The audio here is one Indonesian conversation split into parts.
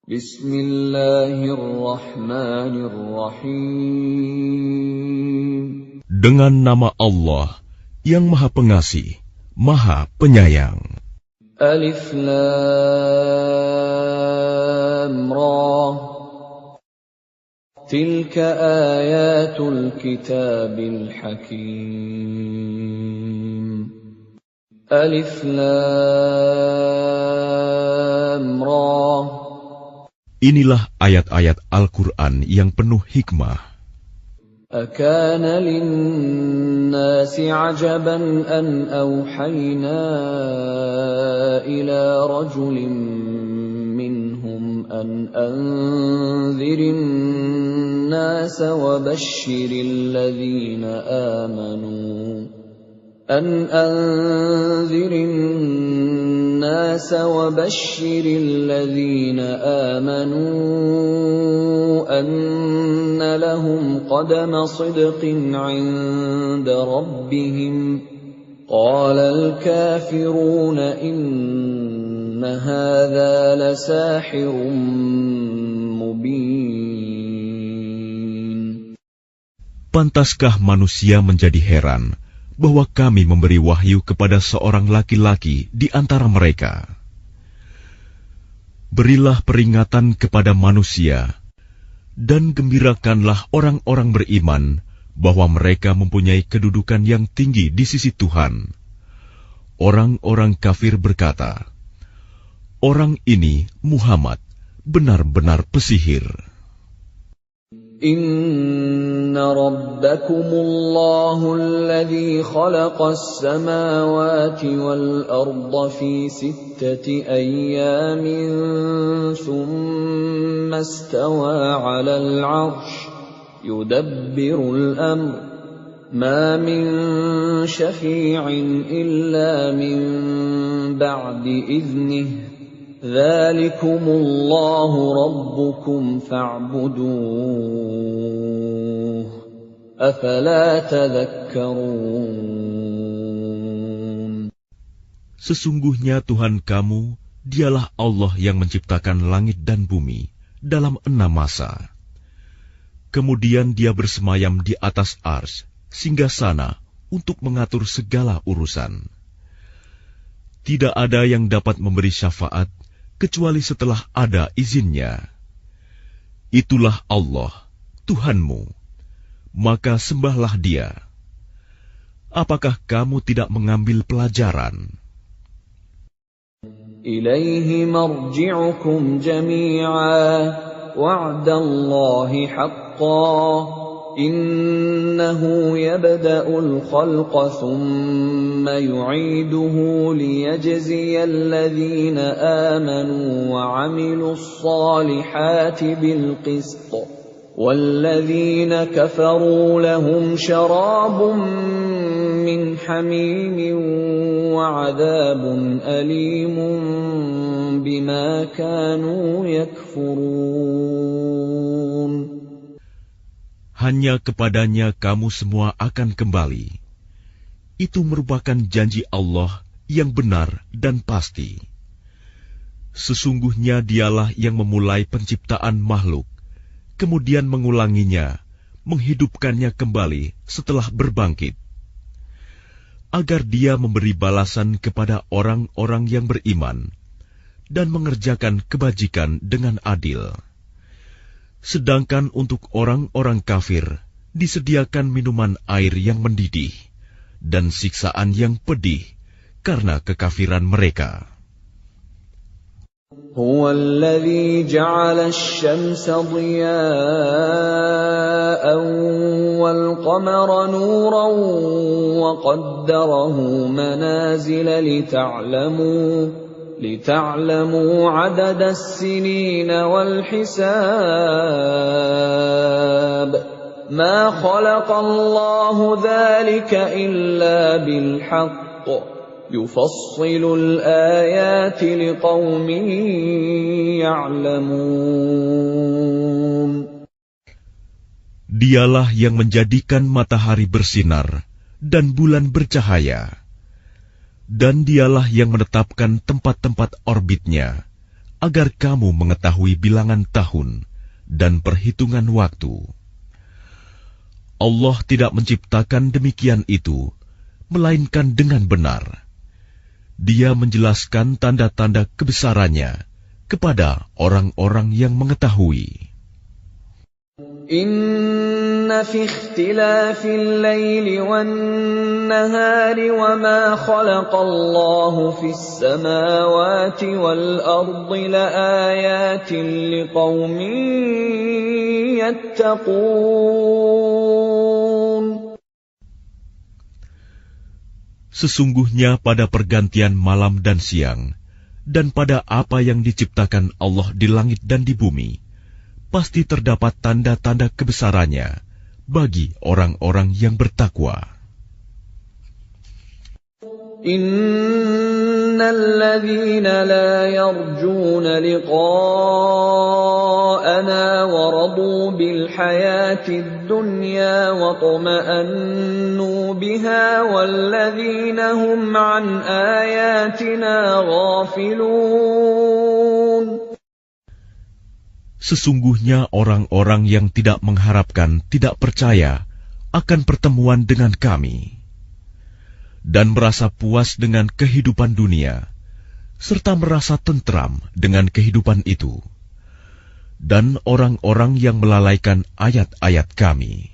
Bismillahirrahmanirrahim. Dengan nama Allah yang Maha Pengasih, Maha Penyayang. Alif Lam Ra. Tilka ayatul kitabil hakim. Alif Lam Ra. Inilah ayat-ayat Al-Quran yang penuh hikmah. أكان للناس عجبا أن أوحينا إلى رجل منهم أن أنذر الناس وبشر الذين آمنوا أن لهم قدم صدق عند ربهم قال الكافرون إن هذا لساحر مبين. Pantaskah manusia menjadi heran bahwa kami memberi wahyu kepada seorang laki-laki di antara mereka? Berilah peringatan kepada manusia, dan gembirakanlah orang-orang beriman bahwa mereka mempunyai kedudukan yang tinggi di sisi Tuhan. Orang-orang kafir berkata, orang ini Muhammad benar-benar pesihir. Inna rabbakumullahu alladhi khalaqas samawati wal arda fi sittati ayyamin thumma istawa 'alal 'arsy yudabbirul amr ma min syafi'in illa min ba'di idhnihi Dzalikumullahu rabbukum fa'buduh. Afala tadhakkarun. Sesungguhnya Tuhan kamu, dialah Allah yang menciptakan langit dan bumi dalam 6 masa. Kemudian dia bersemayam di atas arsy, singgasana untuk mengatur segala urusan. Tidak ada yang dapat memberi syafaat kecuali setelah ada izinnya. Itulah Allah, Tuhanmu, maka sembahlah Dia. Apakah kamu tidak mengambil pelajaran? Ilaihi marji'ukum jami'a wa'dallahi haqqan Innahu yabda'ul khalqa thumma yu'iduhu liyajziyal ladhina amanu wa 'amilus salihati bil qist walladhina kafaru lahum syarabun min hamimin wa 'adabun alimun bima kanu yakfurun. Hanya kepadanya kamu semua akan kembali. Itu merupakan janji Allah yang benar dan pasti. Sesungguhnya Dialah yang memulai penciptaan makhluk, kemudian mengulanginya, menghidupkannya kembali setelah berbangkit, agar Dia memberi balasan kepada orang-orang yang beriman dan mengerjakan kebajikan dengan adil. Sedangkan untuk orang-orang kafir disediakan minuman air yang mendidih dan siksaan yang pedih karena kekafiran mereka. Huwa alladhi ja'ala asy-syamsa diya'an wal qamara nuran wa qaddarahu manazila لتعلموا عدد السنين والحساب ما خلق الله ذلك إلا بالحق يفصل الآيات لقوم يعلمون. Dialah yang menjadikan matahari bersinar dan bulan bercahaya. Dan Dialah yang menetapkan tempat-tempat orbitnya agar kamu mengetahui bilangan tahun dan perhitungan waktu. Allah tidak menciptakan demikian itu, melainkan dengan benar. Dia menjelaskan tanda-tanda kebesarannya kepada orang-orang yang mengetahui. Inna fi ikhtilafil laili wan nahari wa ma khalaqallahu fis samawati wal ardi laayatin liqaumin yattaqun. Sesungguhnya pada pergantian malam dan siang, dan pada apa yang diciptakan Allah di langit dan di bumi, pasti terdapat tanda-tanda kebesarannya bagi orang-orang yang bertakwa. Innal ladzina la yarjuna liqa'ana wa radu bil hayatid dunya wa tuma'annu biha wal ladzina hum an ayatina ghafilun. Sesungguhnya orang-orang yang tidak mengharapkan, tidak percaya akan pertemuan dengan kami, dan merasa puas dengan kehidupan dunia, serta merasa tentram dengan kehidupan itu, dan orang-orang yang melalaikan ayat-ayat kami.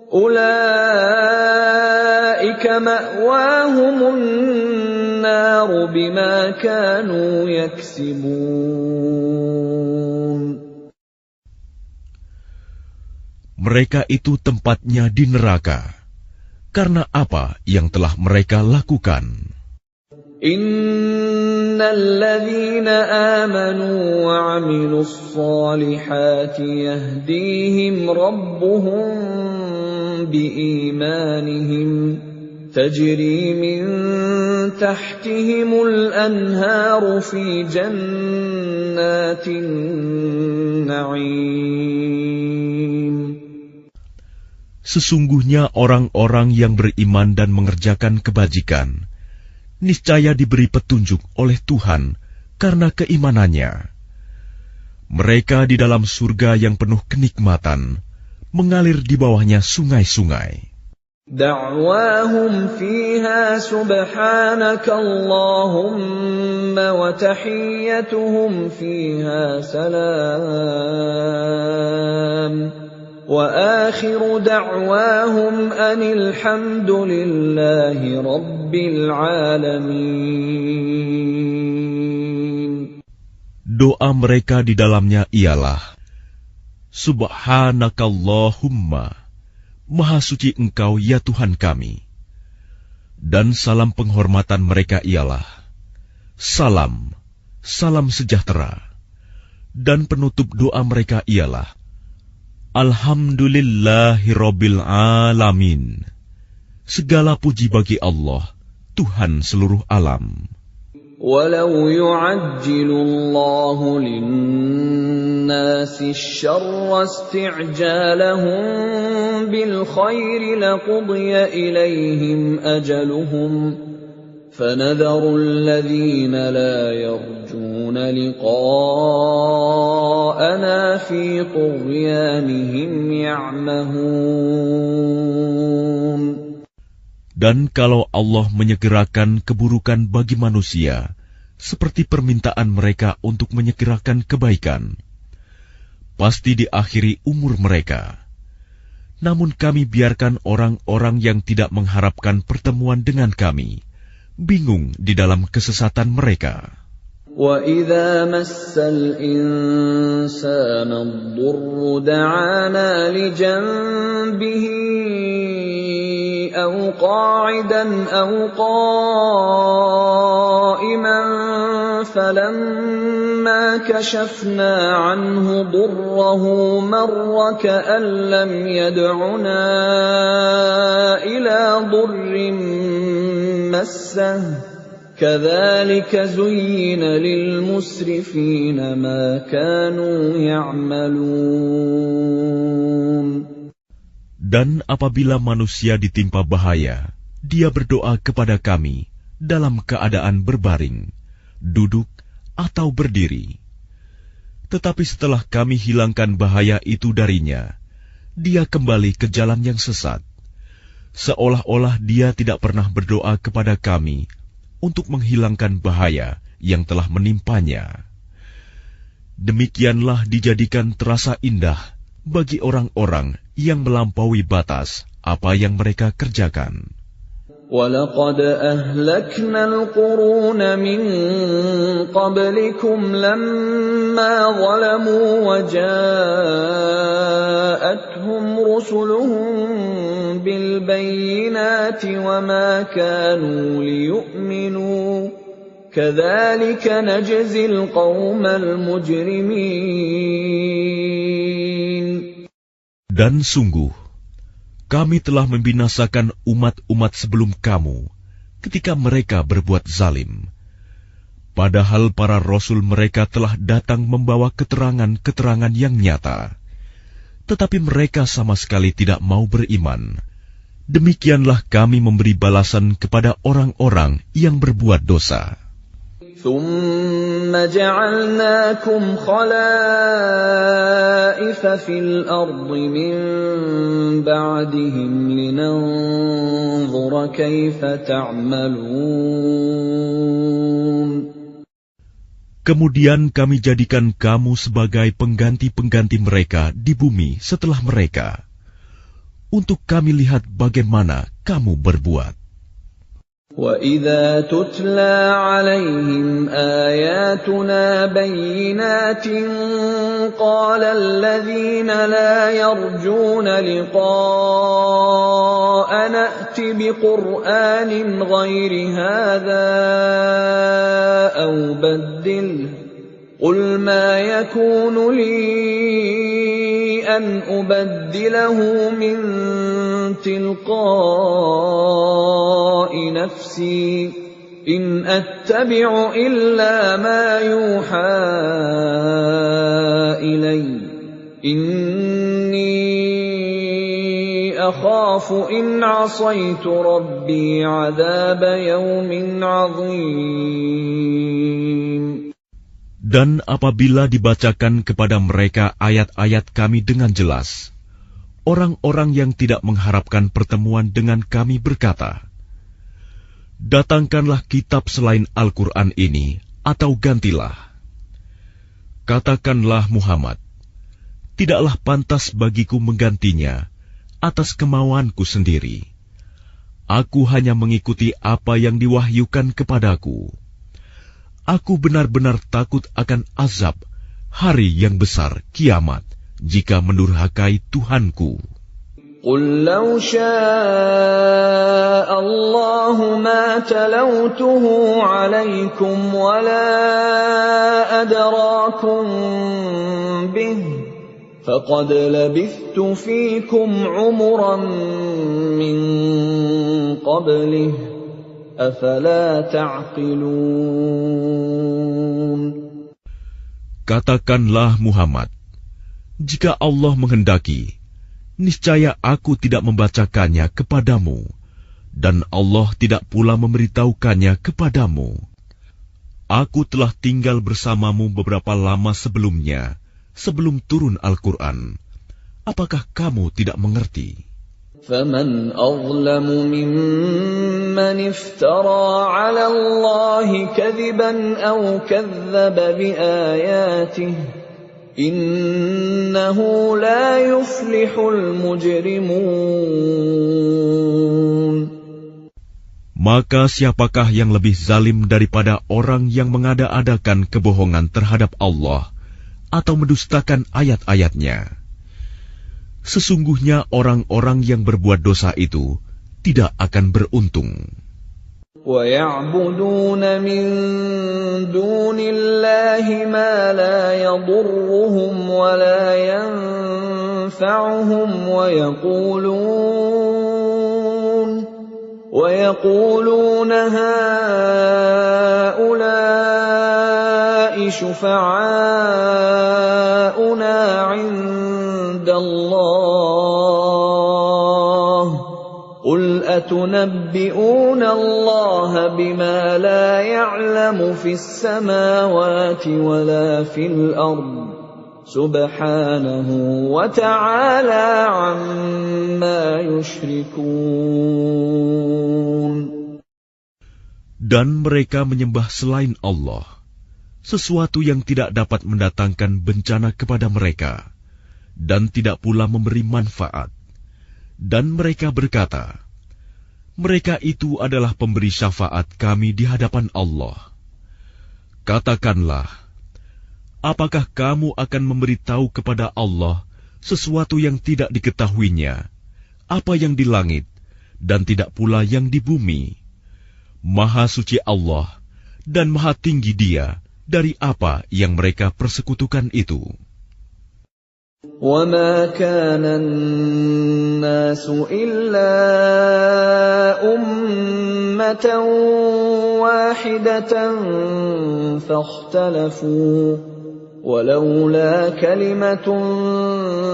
Ulaika ma'wahumun naru bima kanu yaksibun. Mereka itu tempatnya di neraka, karena apa yang telah mereka lakukan. Innal ladzina amanu wa 'amilus solihati yahdihim rabbuhum biimanihim tajri min tahtihimul anharu fi jannatin na'im. Sesungguhnya orang-orang yang beriman dan mengerjakan kebajikan, niscaya diberi petunjuk oleh Tuhan karena keimanannya. Mereka di dalam surga yang penuh kenikmatan, mengalir di bawahnya sungai-sungai. Da'wahum fiha subhanaka Allahumma wa tahiyyatuhum fiha salam. وآخر دعواهم أن الحمد لله رب العالمين. Doa mereka di dalamnya ialah, Subhanakallahumma, Maha suci Engkau ya Tuhan kami. Dan salam penghormatan mereka ialah, Salam, salam sejahtera. Dan penutup doa mereka ialah, Alhamdulillahirabbil alamin. Segala puji bagi Allah, Tuhan seluruh alam. Walau yu'ajjilu Allahu lin-nasi asy-syarra isti'jalahum bil khairi laqudiya ilaihim ajaluhum. فَنَذَرُ الَّذِينَ لَا يَرْجُونَ لِقَاءَنَا فِي طُغْيَانِهِمْ يَعْمَهُونَ. Dan kalau Allah menyegerakan keburukan bagi manusia, seperti permintaan mereka untuk menyegerakan kebaikan, pasti diakhiri umur mereka. Namun kami biarkan orang-orang yang tidak mengharapkan pertemuan dengan kami bingung di dalam kesesatan mereka. وَإِذَا مَسَّ الْإِنسَانَ الضُّرُّ دَعَانَا لِجَنبِهِ أَوْ قَاعِدًا أَوْ قَائِمًا فَلَمَّا كَشَفْنَا عَنْهُ ضُرَّهُ مَرَّ كَأَن لَّمْ يَدْعُنَا إِلَى ضُرٍّ مَّسَّهُ كَذَلِكَ زُيِّنَ لِلْمُسْرِفِينَ مَا كَانُوا يَعْمَلُونَ. Dan apabila manusia ditimpa bahaya, dia berdoa kepada kami dalam keadaan berbaring, duduk, atau berdiri. Tetapi setelah kami hilangkan bahaya itu darinya, dia kembali ke jalan yang sesat, seolah-olah dia tidak pernah berdoa kepada kami untuk menghilangkan bahaya yang telah menimpanya. Demikianlah dijadikan terasa indah bagi orang-orang yang melampaui batas apa yang mereka kerjakan. وَلَقَدْ أَهْلَكْنَا الْقُرُونَ مِنْ قَبْلِكُمْ لَمَّا ظَلَمُوا وَجَاءَتْهُمْ رُسُلُهُم بِالْبَيِّنَاتِ وَمَا كَانُوا لِيُؤْمِنُوا كَذَلِكَ نَجْزِي الْقَوْمَ الْمُجْرِمِينَ. Dan sungguh, kami telah membinasakan umat-umat sebelum kamu ketika mereka berbuat zalim. Padahal para rasul mereka telah datang membawa keterangan-keterangan yang nyata. Tetapi mereka sama sekali tidak mau beriman. Demikianlah kami memberi balasan kepada orang-orang yang berbuat dosa. ثُمَّ جَعَلْنَاكُمْ خَلَائِفَ فِي الْأَرْضِ مِنْ بَعْدِهِمْ لِنَنْظُرَ كَيْفَ تَعْمَلُونَ. Kemudian kami jadikan kamu sebagai pengganti-pengganti mereka di bumi setelah mereka, untuk kami lihat bagaimana kamu berbuat. وَإِذَا تُتْلَى عَلَيْهِمْ آيَاتُنَا بَيِّنَاتٍ قَالَ الَّذِينَ لَا يَرْجُونَ لِقَاءَنَا ائْتِ بِقُرْآنٍ غَيْرِ هَذَا أَوْ بَدِّلْهُ قُلْ مَا يَكُونُ لِي أَنْ أُبَدِّلَهُ مِنْ تِلْقَاءِ نَفْسِي إِنْ أَتَّبِعُ إِلَّا مَا يُوحَى إِلَيَّ إِنِّي أَخَافُ إِنْ عَصَيْتُ رَبِّي عَذَابَ يَوْمٍ عَظِيمٍ. Dan apabila dibacakan kepada mereka ayat-ayat kami dengan jelas, orang-orang yang tidak mengharapkan pertemuan dengan kami berkata, "Datangkanlah kitab selain Al-Quran ini, atau gantilah." Katakanlah Muhammad, "Tidaklah pantas bagiku menggantinya atas kemauanku sendiri. Aku hanya mengikuti apa yang diwahyukan kepadaku. Aku benar-benar takut akan azab hari yang besar kiamat jika mendurhakai Tuhanku." قُلْ لَوْ شَاءَ اللَّهُ مَا تَلَوْتُهُ عَلَيْكُمْ وَلَا أَدْرَاكُمْ بِهِ فَقَدْ لَبِثْتُ فِيكُمْ عُمُرًا مِّن قَبْلِهِ أَفَلَا تَعْقِلُونَ. Katakanlah Muhammad, jika Allah menghendaki, niscaya aku tidak membacakannya kepadamu, dan Allah tidak pula memberitahukannya kepadamu. Aku telah tinggal bersamamu beberapa lama sebelumnya, sebelum turun Al-Quran. Apakah kamu tidak mengerti? فَمَنْ أَظْلَمُ مِمَّنِ افْتَرَى عَلَى اللَّهِ كَذِبًا أَوْ كَذَّبَ بِآيَاتِهِ إِنَّهُ لَا يُفْلِحُ الْمُجْرِمُونَ. Maka siapakah yang lebih zalim daripada orang yang mengada-adakan kebohongan terhadap Allah atau mendustakan ayat-ayatnya? Sesungguhnya orang-orang yang berbuat dosa itu tidak akan beruntung. وَيَعْبُدُونَ مِن دُونِ اللَّهِ مَا لَا يَضُرُّهُمْ وَلَا يَنفَعُهُمْ وَيَقُولُونَ هَٰؤُلَاءِ شُفَعَاؤُنَا عِندَ اللَّهِ قُلْ أَتُنَبِّئُونَ اللَّهَ بِمَا لَا يَعْلَمُ فِي السَّمَاوَاتِ وَلَا فِي الْأَرْضِ سُبْحَانَهُ وَتَعَالَى عَمَّا يُشْرِكُونَ. Dan mereka menyembah selain Allah sesuatu yang tidak dapat mendatangkan bencana kepada mereka dan tidak pula memberi manfaat. Dan mereka berkata, mereka itu adalah pemberi syafaat kami di hadapan Allah. Katakanlah, apakah kamu akan memberitahu kepada Allah sesuatu yang tidak diketahuinya, apa yang di langit dan tidak pula yang di bumi? Maha suci Allah dan maha tinggi Dia dari apa yang mereka persekutukan itu. وَمَا كَانَ النَّاسُ إِلَّا أُمَّةً وَاحِدَةً فَاخْتَلَفُوا وَلَوْلَا كَلِمَةٌ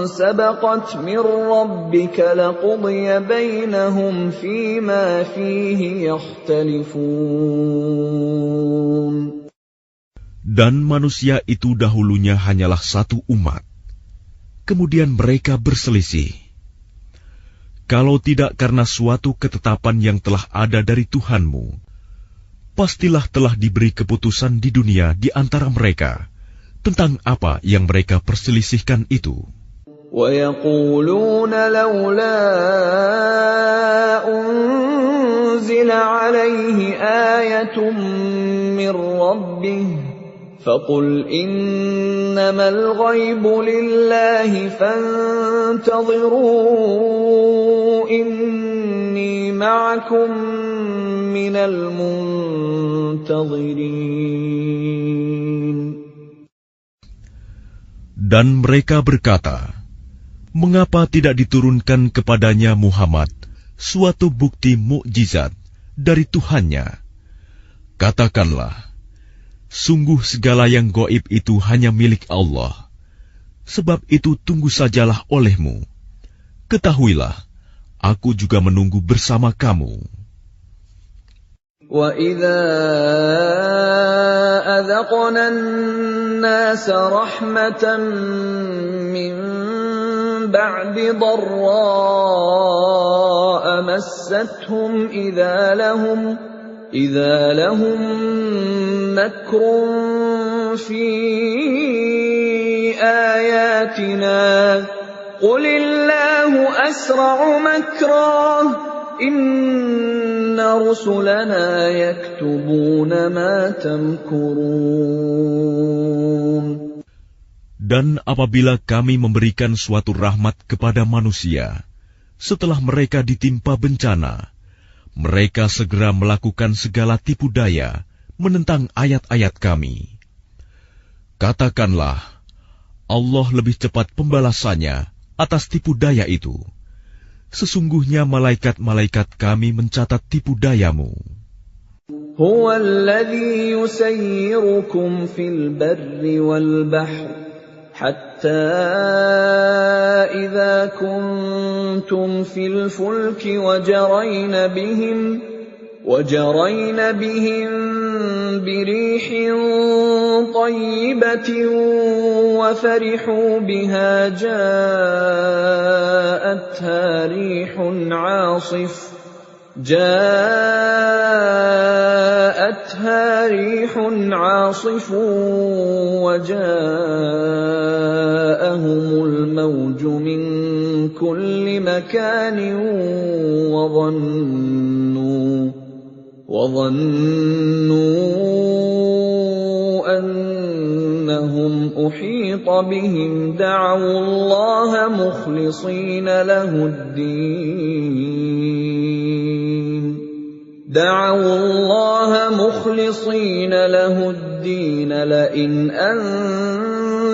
سَبَقَتْ مِنْ رَبِّكَ لَقُضِيَ بَيْنَهُمْ فِيمَا فِيهِ يَخْتَلِفُونَ. Dan manusia itu dahulunya hanyalah satu umat. Kemudian mereka berselisih. Kalau tidak karena suatu ketetapan yang telah ada dari Tuhanmu, pastilah telah diberi keputusan di dunia di antara mereka tentang apa yang mereka perselisihkan itu. وَيَقُولُونَ لَوْلَا أُنْزِلَ عَلَيْهِ آيَةٌ مِّن رَّبِّهِ فَقُلْ إِنَّمَا الْغَيْبُ لِلَّهِ فَانْتَظِرُوا إِنِّي مَعَكُمْ مِنَ الْمُنْتَظِرِينَ. Dan mereka berkata, mengapa tidak diturunkan kepadanya Muhammad suatu bukti mukjizat dari Tuhannya? Katakanlah, sungguh segala yang gaib itu hanya milik Allah. Sebab itu tunggu sajalah olehmu. Ketahuilah, aku juga menunggu bersama kamu. وَإِذَا أَذَقْنَا النَّاسَ رَحْمَةً مِّن بَعْدِ ضَرَّاءَ مَسَّتْهُمْ إِذَا لَهُم مَّكْرٌ فِي آيَاتِنَا قُلِ اللَّهُ أَسْرَعُ مَكْرًا إِنَّ رُسُلَنَا يَكْتُبُونَ مَا تَمْكُرُونَ. Dan apabila kami memberikan suatu rahmat kepada manusia, setelah mereka ditimpa bencana, mereka segera melakukan segala tipu daya menentang ayat-ayat kami. Katakanlah, Allah lebih cepat pembalasannya atas tipu daya itu. Sesungguhnya malaikat-malaikat kami mencatat tipu dayamu. Huwa alladhi yusayyirukum fil barri wal bahr hatta idza kuntum fil fulki wajarayna bihim birihin tayyibatin wa farihu biha ja'atha ريح عاصف وجاءهم الموج من كل مكان وظنوا أنهم أحيط بهم دعوا الله مخلصين له الدين لئن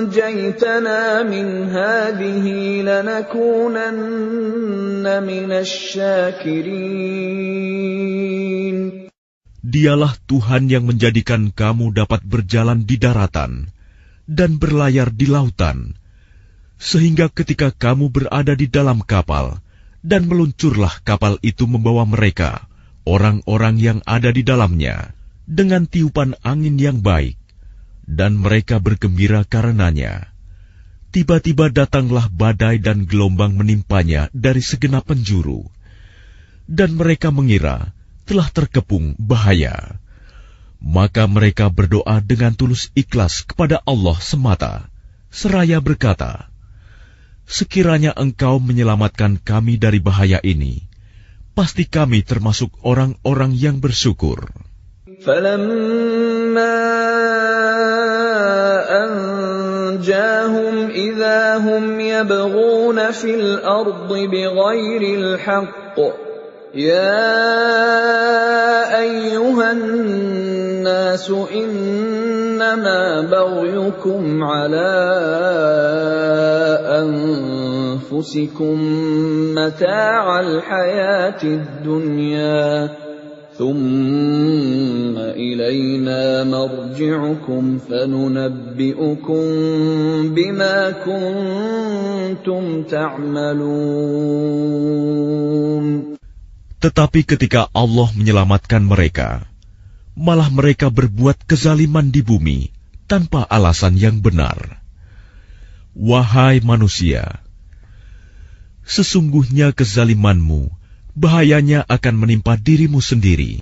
أنجيتنا من هذه لنكونن من الشاكرين. Dialah Tuhan yang menjadikan kamu dapat berjalan di daratan dan berlayar di lautan, sehingga ketika kamu berada di dalam kapal dan meluncurlah kapal itu membawa mereka, orang-orang yang ada di dalamnya, dengan tiupan angin yang baik, dan mereka bergembira karenanya. Tiba-tiba datanglah badai dan gelombang menimpanya dari segenap penjuru, dan mereka mengira telah terkepung bahaya. Maka mereka berdoa dengan tulus ikhlas kepada Allah semata, seraya berkata, "Sekiranya Engkau menyelamatkan kami dari bahaya ini, pasti kami termasuk orang-orang yang bersyukur." أنجاهم إذا هم يبغون في الأرض بغير الحق يا أيها الناس إنما بغيكم على أنفسكم متاع الحياة الدنيا ثم إلينا مرجعكم فننبئكم بما كنتم تعملون. Tetapi ketika Allah menyelamatkan mereka, malah mereka berbuat kezaliman di bumi tanpa alasan yang benar. Wahai manusia, sesungguhnya kezalimanmu bahayanya akan menimpa dirimu sendiri.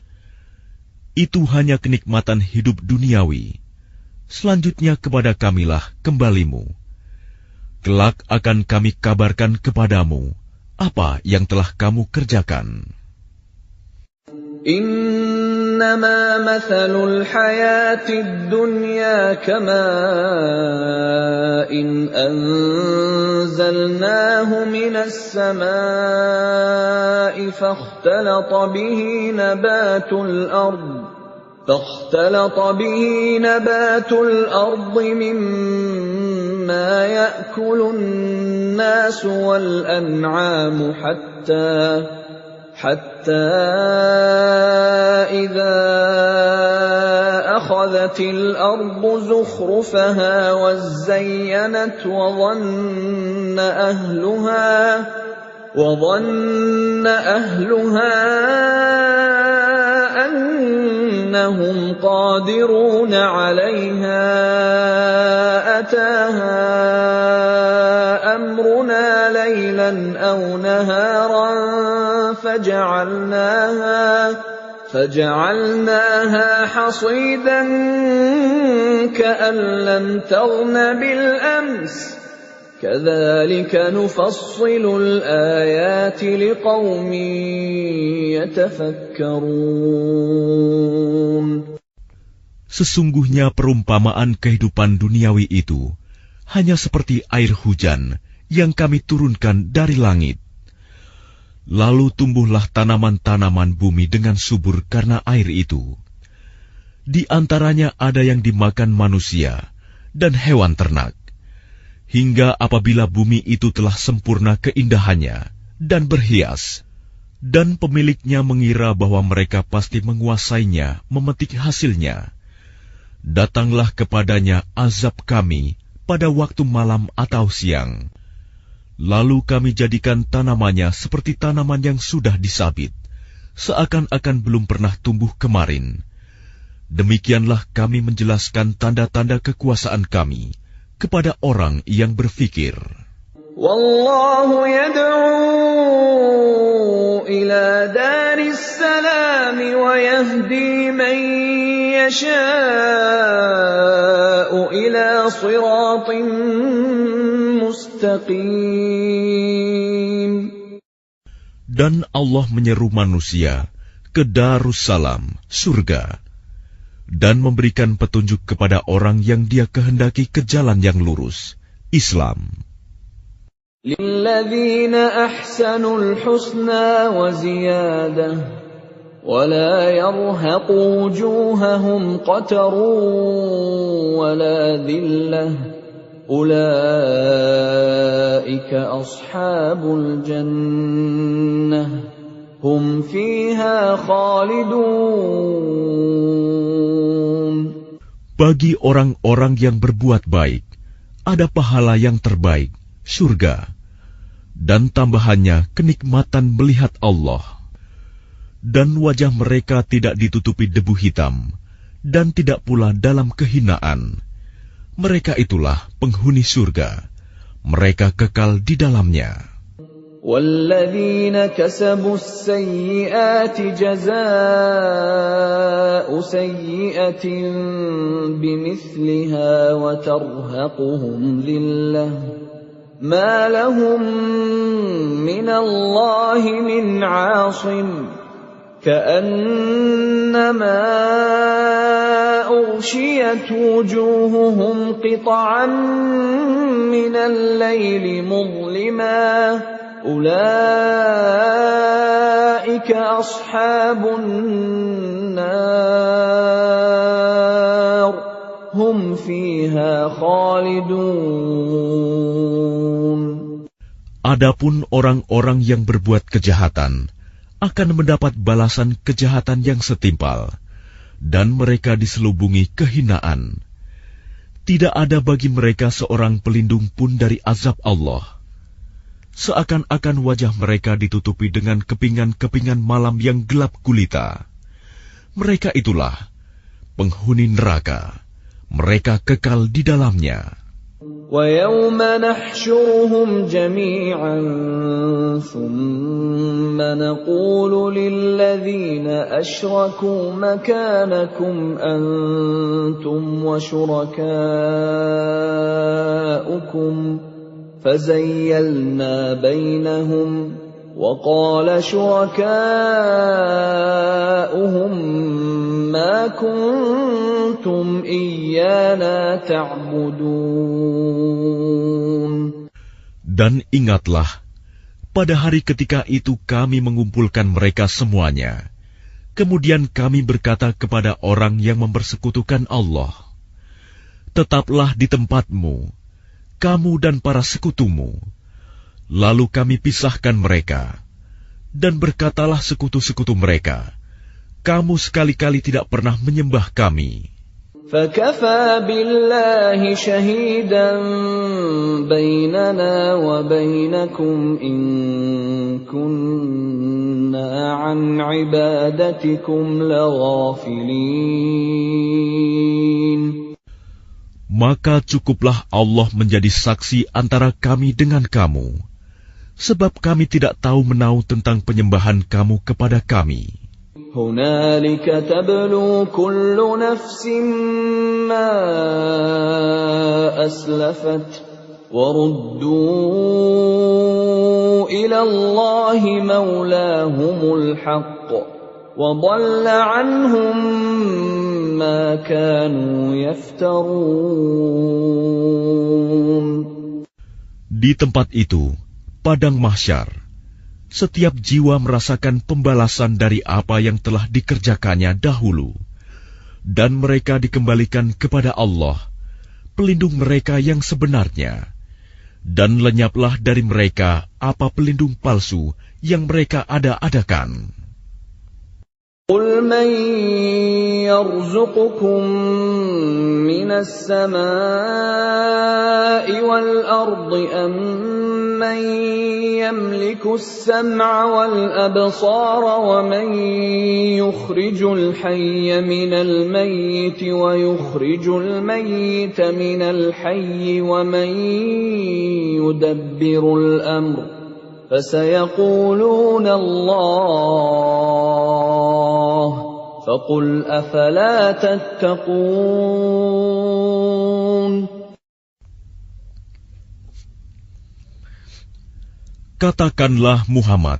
Itu hanya kenikmatan hidup duniawi. Selanjutnya kepada kamilah kembalimu. Kelak akan kami kabarkan kepadamu apa yang telah kamu kerjakan. إنما مثل الحياة الدنيا كماء أنزلناه من السماء فاختلط به نبات الأرض مما يأكل الناس والأنعام حتى إذا أخذت الأرض زخرفها وزينت وظن أهلها أنهم قادرون عليها أتاها أمرنا ليلا أو نهارا فجعلناها حصيدا كأن لم تغن بالأمس كذلك نفصل الآيات لقوم يتفكرون. Sesungguhnya perumpamaan kehidupan duniawi itu hanya seperti air hujan yang kami turunkan dari langit. Lalu tumbuhlah tanaman-tanaman bumi dengan subur karena air itu. Di antaranya ada yang dimakan manusia dan hewan ternak. Hingga apabila bumi itu telah sempurna keindahannya dan berhias, dan pemiliknya mengira bahwa mereka pasti menguasainya, memetik hasilnya, datanglah kepadanya azab kami pada waktu malam atau siang. Lalu kami jadikan tanamannya seperti tanaman yang sudah disabit, seakan-akan belum pernah tumbuh kemarin. Demikianlah kami menjelaskan tanda-tanda kekuasaan kami kepada orang yang berfikir. Wallahu yad'u ila daris salam wa yahdi man yasha'u ila siratin mustaqim. Dan Allah menyeru manusia ke Darussalam, surga, dan memberikan petunjuk kepada orang yang Dia kehendaki ke jalan yang lurus, Islam. Lilladzina ahsanul husna wa ziyadah wa la yarhaqu wujuhahum qatarun wa la dhillah ulaika ashabul jannah hum fiha khalidun. Bagi orang-orang yang berbuat baik, ada pahala yang terbaik, surga, dan tambahannya kenikmatan melihat Allah. Dan wajah mereka tidak ditutupi debu hitam, dan tidak pula dalam kehinaan. Mereka itulah penghuni surga. Mereka kekal di dalamnya. وَالَّذِينَ كَسَبُوا السَّيِّئَاتِ جَزَاءُ سَيِّئَةٍ بِمِثْلِهَا وَتَرْهَقُهُمْ ذِلَّةٌ مَا لَهُم مِّنَ اللَّهِ مِنْ عَاصِمٍ كَأَنَّمَا أُغْشِيَتْ وُجُوهُهُمْ قِطَعًا مِّنَ اللَّيْلِ مُظْلِمًا أُولَئِكَ أَصْحَابُ النَّارِ هُمْ فِيهَا خَالِدُونَ. Adapun orang-orang yang berbuat kejahatan akan mendapat balasan kejahatan yang setimpal, dan mereka diselubungi kehinaan. Tidak ada bagi mereka seorang pelindung pun dari azab Allah. Seakan-akan wajah mereka ditutupi dengan kepingan-kepingan malam yang gelap gulita. Mereka itulah penghuni neraka. Mereka kekal di dalamnya. وَيَوْمَ نَحْشُرُهُمْ جَمِيعًا ثُمَّ نَقُولُ لِلَّذِينَ أَشْرَكُوا مَكَانَكُمْ أَنْتُمْ وَشُرَكَاؤُكُمْ فَزَيَّلْنَا بَيْنَهُمْ وَقَالَ شُرَكَاؤُهُمْ مَا كُنْتُمْ إِيَّانَا تَعْبُدُونَ. Dan ingatlah, pada hari ketika itu kami mengumpulkan mereka semuanya. Kemudian kami berkata kepada orang yang mempersekutukan Allah, tetaplah di tempatmu, kamu dan para sekutumu. Lalu kami pisahkan mereka, dan berkatalah sekutu-sekutu mereka, kamu sekali-kali tidak pernah menyembah kami. فَكَفَى بِاللَّهِ شَهِيدًا بَيْنَنَا وَبَيْنَكُمْ إِن كُنَّا عَنْ عِبَادَتِكُمْ لَغَافِلِينَ. Maka cukuplah Allah menjadi saksi antara kami dengan kamu, sebab kami tidak tahu menau tentang penyembahan kamu kepada kami. هُنَالِكَ تَبْلُو كُلُّ نَفْسٍ مَّا أَسْلَفَتْ وَرُدُّوا إِلَى اللَّهِ مَوْلَاهُمُ الْحَقِّ وَضَلَّ عَنْهُم مَّا كَانُوا يَفْتَرُونَ. Di tempat itu, padang mahsyar, setiap jiwa merasakan pembalasan dari apa yang telah dikerjakannya dahulu, dan mereka dikembalikan kepada Allah, pelindung mereka yang sebenarnya, dan lenyaplah dari mereka apa pelindung palsu yang mereka ada-adakan. قُلْ مَنْ يَرْزُقُكُمْ مِنَ السَّمَاءِ وَالْأَرْضِ أَمَّنْ يَمْلِكُ السَّمْعَ وَالْأَبْصَارَ وَمَنْ يُخْرِجُ الْحَيَّ مِنَ الْمَيِّتِ وَيُخْرِجُ الْمَيِّتَ مِنَ الْحَيِّ وَمَنْ يُدَبِّرُ الْأَمْرَ فَسَيَقُولُونَ اللَّهُ فَقُلْ أَفَلَا تَتَّقُونَ. Katakanlah Muhammad,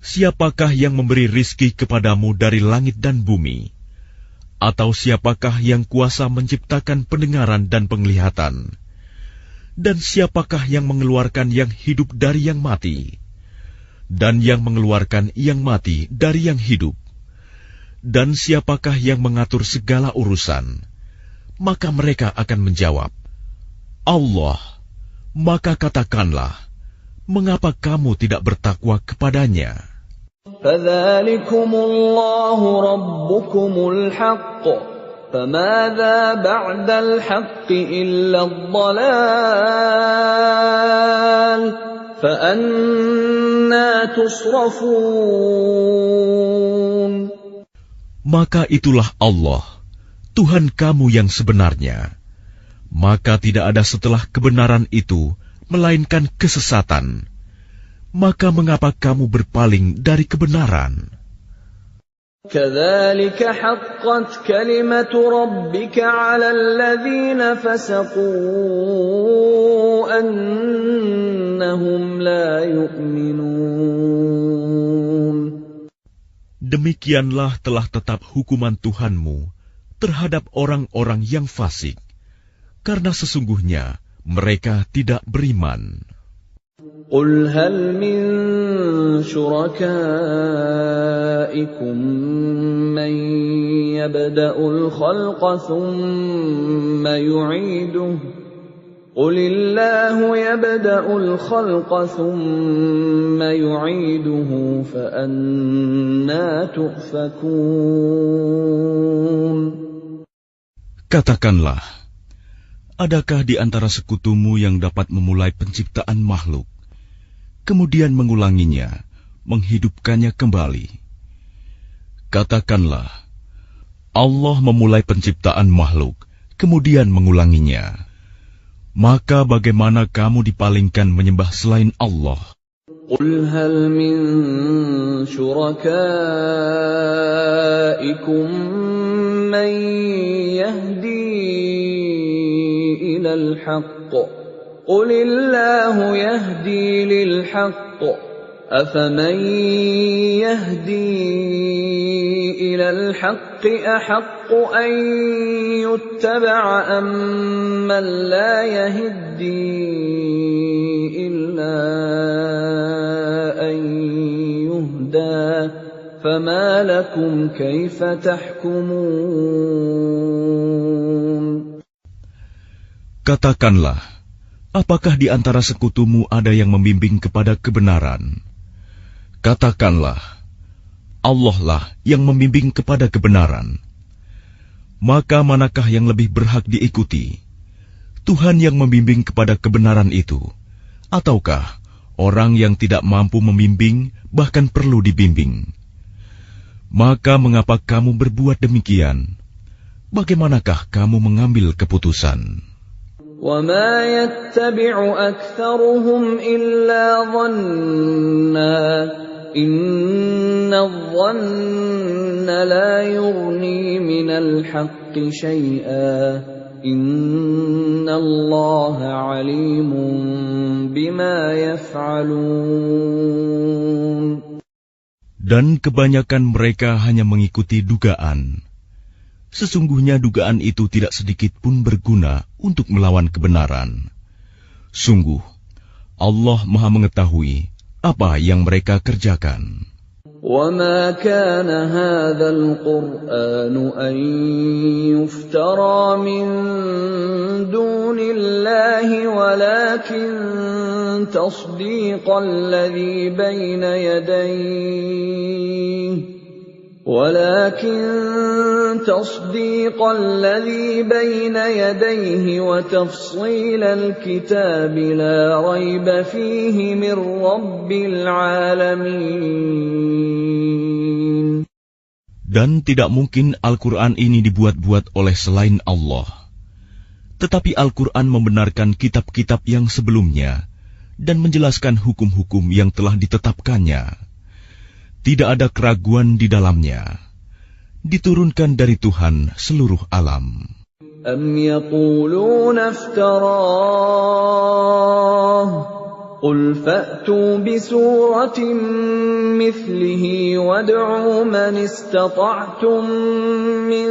siapakah yang memberi rizki kepadamu dari langit dan bumi? Atau siapakah yang kuasa menciptakan pendengaran dan penglihatan? Dan siapakah yang mengeluarkan yang hidup dari yang mati? Dan yang mengeluarkan yang mati dari yang hidup? Dan siapakah yang mengatur segala urusan? Maka mereka akan menjawab, Allah. Maka katakanlah, mengapa kamu tidak bertakwa kepadanya? فَذَلِكُمُ اللَّهُ رَبُّكُمُ الْحَقُّ فَمَاذَا بَعْدَ الْحَقِّ إِلَّا الضَّلَالُ فأنى تصرفون. Maka itulah Allah, Tuhan kamu yang sebenarnya. Maka tidak ada setelah kebenaran itu, melainkan kesesatan. Maka mengapa kamu berpaling dari kebenaran? كذلك حقت كلمة ربك على الذين فسقوا أنهم لا يؤمنون. Demikianlah telah tetap hukuman Tuhanmu terhadap orang-orang yang fasik, karena sesungguhnya mereka tidak beriman. قل هل من شركائكم من يبدأ الخلق ثم يعيده قل الله يبدأ الخلق ثم يعيده فأنى تؤفكون. Katakanlah, adakah di antara sekutumu yang dapat memulai penciptaan makhluk, kemudian mengulanginya, menghidupkannya kembali? Katakanlah, Allah memulai penciptaan makhluk, kemudian mengulanginya. Maka bagaimana kamu dipalingkan menyembah selain Allah? قل هل من شركائكم من يهدي إلى الحق قل الله يهدي للحق أفمن يهدي إلى الحق أحق أن يتبع أمن لا يهدي إلا أن يهدى فما لكم كيف تحكمون. Katakanlah, apakah di antara sekutumu ada yang membimbing kepada kebenaran? Katakanlah, Allah lah yang membimbing kepada kebenaran. Maka manakah yang lebih berhak diikuti? Tuhan yang membimbing kepada kebenaran itu, ataukah orang yang tidak mampu membimbing, bahkan perlu dibimbing? Maka mengapa kamu berbuat demikian? Bagaimanakah kamu mengambil keputusan? وَمَا يَتَّبِعُ أَكْثَرُهُمْ إِلَّا ظَنًّا إِنَّ الظَّنَّ لَا يُغْنِي مِنَ الْحَقِّ شَيْئًا إِنَّ اللَّهَ عَلِيمٌ بِمَا يَفْعَلُونَ. Dan kebanyakan mereka hanya mengikuti dugaan. Sesungguhnya dugaan itu tidak sedikit pun berguna untuk melawan kebenaran. Sungguh, Allah Maha mengetahui apa yang mereka kerjakan. وَمَا كَانَ هَذَا الْقُرْآنُ أَن يُفْتَرَى مِن دُونِ اللَّهِ وَلَكِن تَصْدِيقَ الَّذِي بَيْنَ يَدَيْهِ وَتَفْصِيلَ الْكِتَابِ لَا رَيْبَ فِيهِ مِنْ رَبِّ الْعَالَمِينَ. Dan tidak mungkin Al-Quran ini dibuat-buat oleh selain Allah. Tetapi Al-Quran membenarkan kitab-kitab yang sebelumnya dan menjelaskan hukum-hukum yang telah ditetapkannya. Tidak ada keraguan di dalamnya. Diturunkan dari Tuhan seluruh alam. أَمْ يَقُولُونَ افْتَرَاهُ قُلْ فَأْتُوا بِسُورَةٍ مِثْلِهِ وَادْعُوا مَنِ اسْتَطَعْتُم مِّن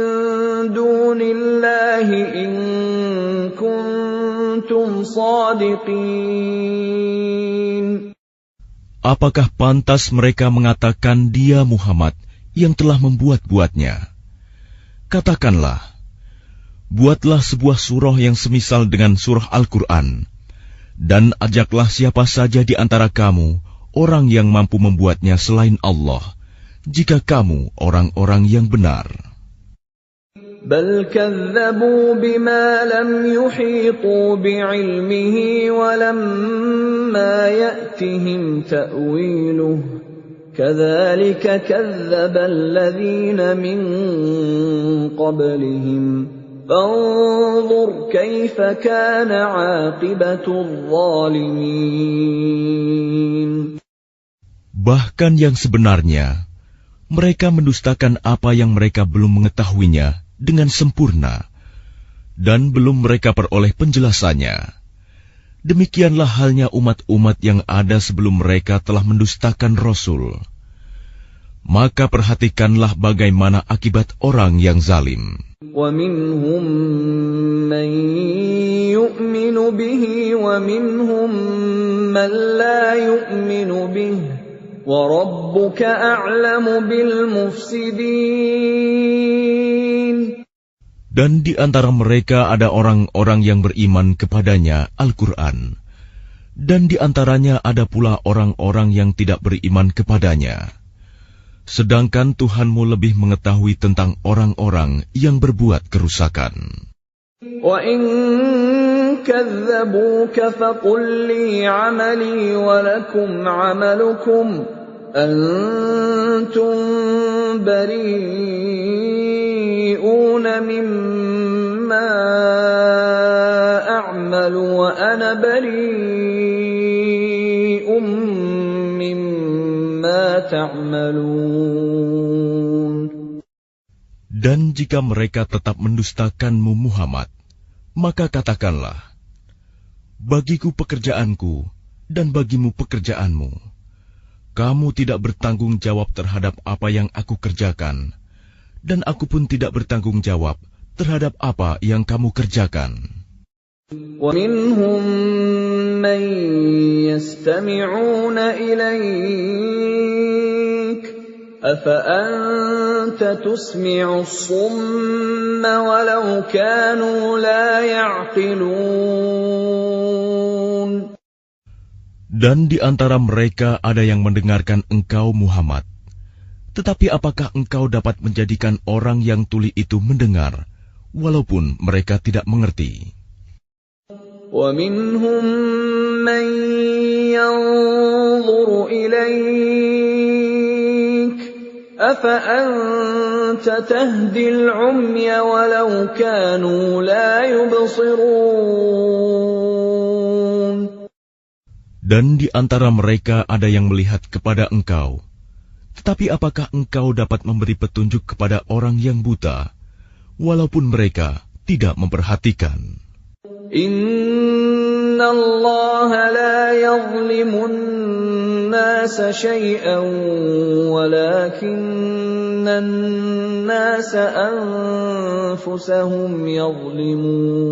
دُونِ اللَّهِ إِن كُنتُمْ صَادِقِينَ. Apakah pantas mereka mengatakan dia Muhammad yang telah membuat-buatnya? Katakanlah, buatlah sebuah surah yang semisal dengan surah Al-Quran, dan ajaklah siapa saja di antara kamu, orang yang mampu membuatnya selain Allah, jika kamu orang-orang yang benar. بل كذبوا بما لم يحيطوا بعلمه ولما يأتهم تأويله كذلك كذب الذين من قبلهم فانظر كيف كان عاقبة الظالمين. Bahkan yang sebenarnya, mereka mendustakan apa yang mereka belum mengetahuinya dengan sempurna, dan belum mereka peroleh penjelasannya. Demikianlah halnya umat-umat yang ada sebelum mereka telah mendustakan Rasul. Maka perhatikanlah bagaimana akibat orang yang zalim. وَمِنْهُمْ مَنْ يُؤْمِنُ بِهِ وَمِنْهُمْ مَنْ لَا يُؤْمِنُ بِهِ وَرَبُّكَ أَعْلَمُ بِالْمُفْسِدِينَ. Dan di antara mereka ada orang-orang yang beriman kepadanya Al-Quran, dan di antaranya ada pula orang-orang yang tidak beriman kepadanya. Sedangkan Tuhanmu lebih mengetahui tentang orang-orang yang berbuat kerusakan. وَإِن كَذَّبُوكَ فَقُل لِّي عَمَلِي وَلَكُمْ عَمَلُكُمْ أَنتُم بَرِيئُونَ مِمَّا أَعْمَلُ وَأَنَا بَرِيءٌ مِّمَّا تَعْمَلُونَ. Dan jika mereka tetap mendustakanmu Muhammad, maka katakanlah, bagiku pekerjaanku dan bagimu pekerjaanmu. Kamu tidak bertanggung jawab terhadap apa yang aku kerjakan, dan aku pun tidak bertanggung jawab terhadap apa yang kamu kerjakan. وَمِنْهُمْ مَنْ يَسْتَمِعُونَ إِلَيْكَ أَفَأَنْتَ تُسْمِعُ الصُّمَّ وَلَوْ كَانُوا لَا يَعْقِلُونَ. Dan di antara mereka ada yang mendengarkan engkau Muhammad. Tetapi apakah engkau dapat menjadikan orang yang tuli itu mendengar, walaupun mereka tidak mengerti? وَمِنْهُمْ مَنْ يَنْظُرُ إِلَيْكَ أَفَأَنْتَ تَهْدِي الْعُمْيَ وَلَوْ كَانُوا لَا يُبْصِرُونَ. Dan di antara mereka ada yang melihat kepada engkau. Tetapi apakah engkau dapat memberi petunjuk kepada orang yang buta, walaupun mereka tidak memperhatikan? Inna Allah la yazlimun nasa shay'an walakinna nasa anfusahum yazlimun.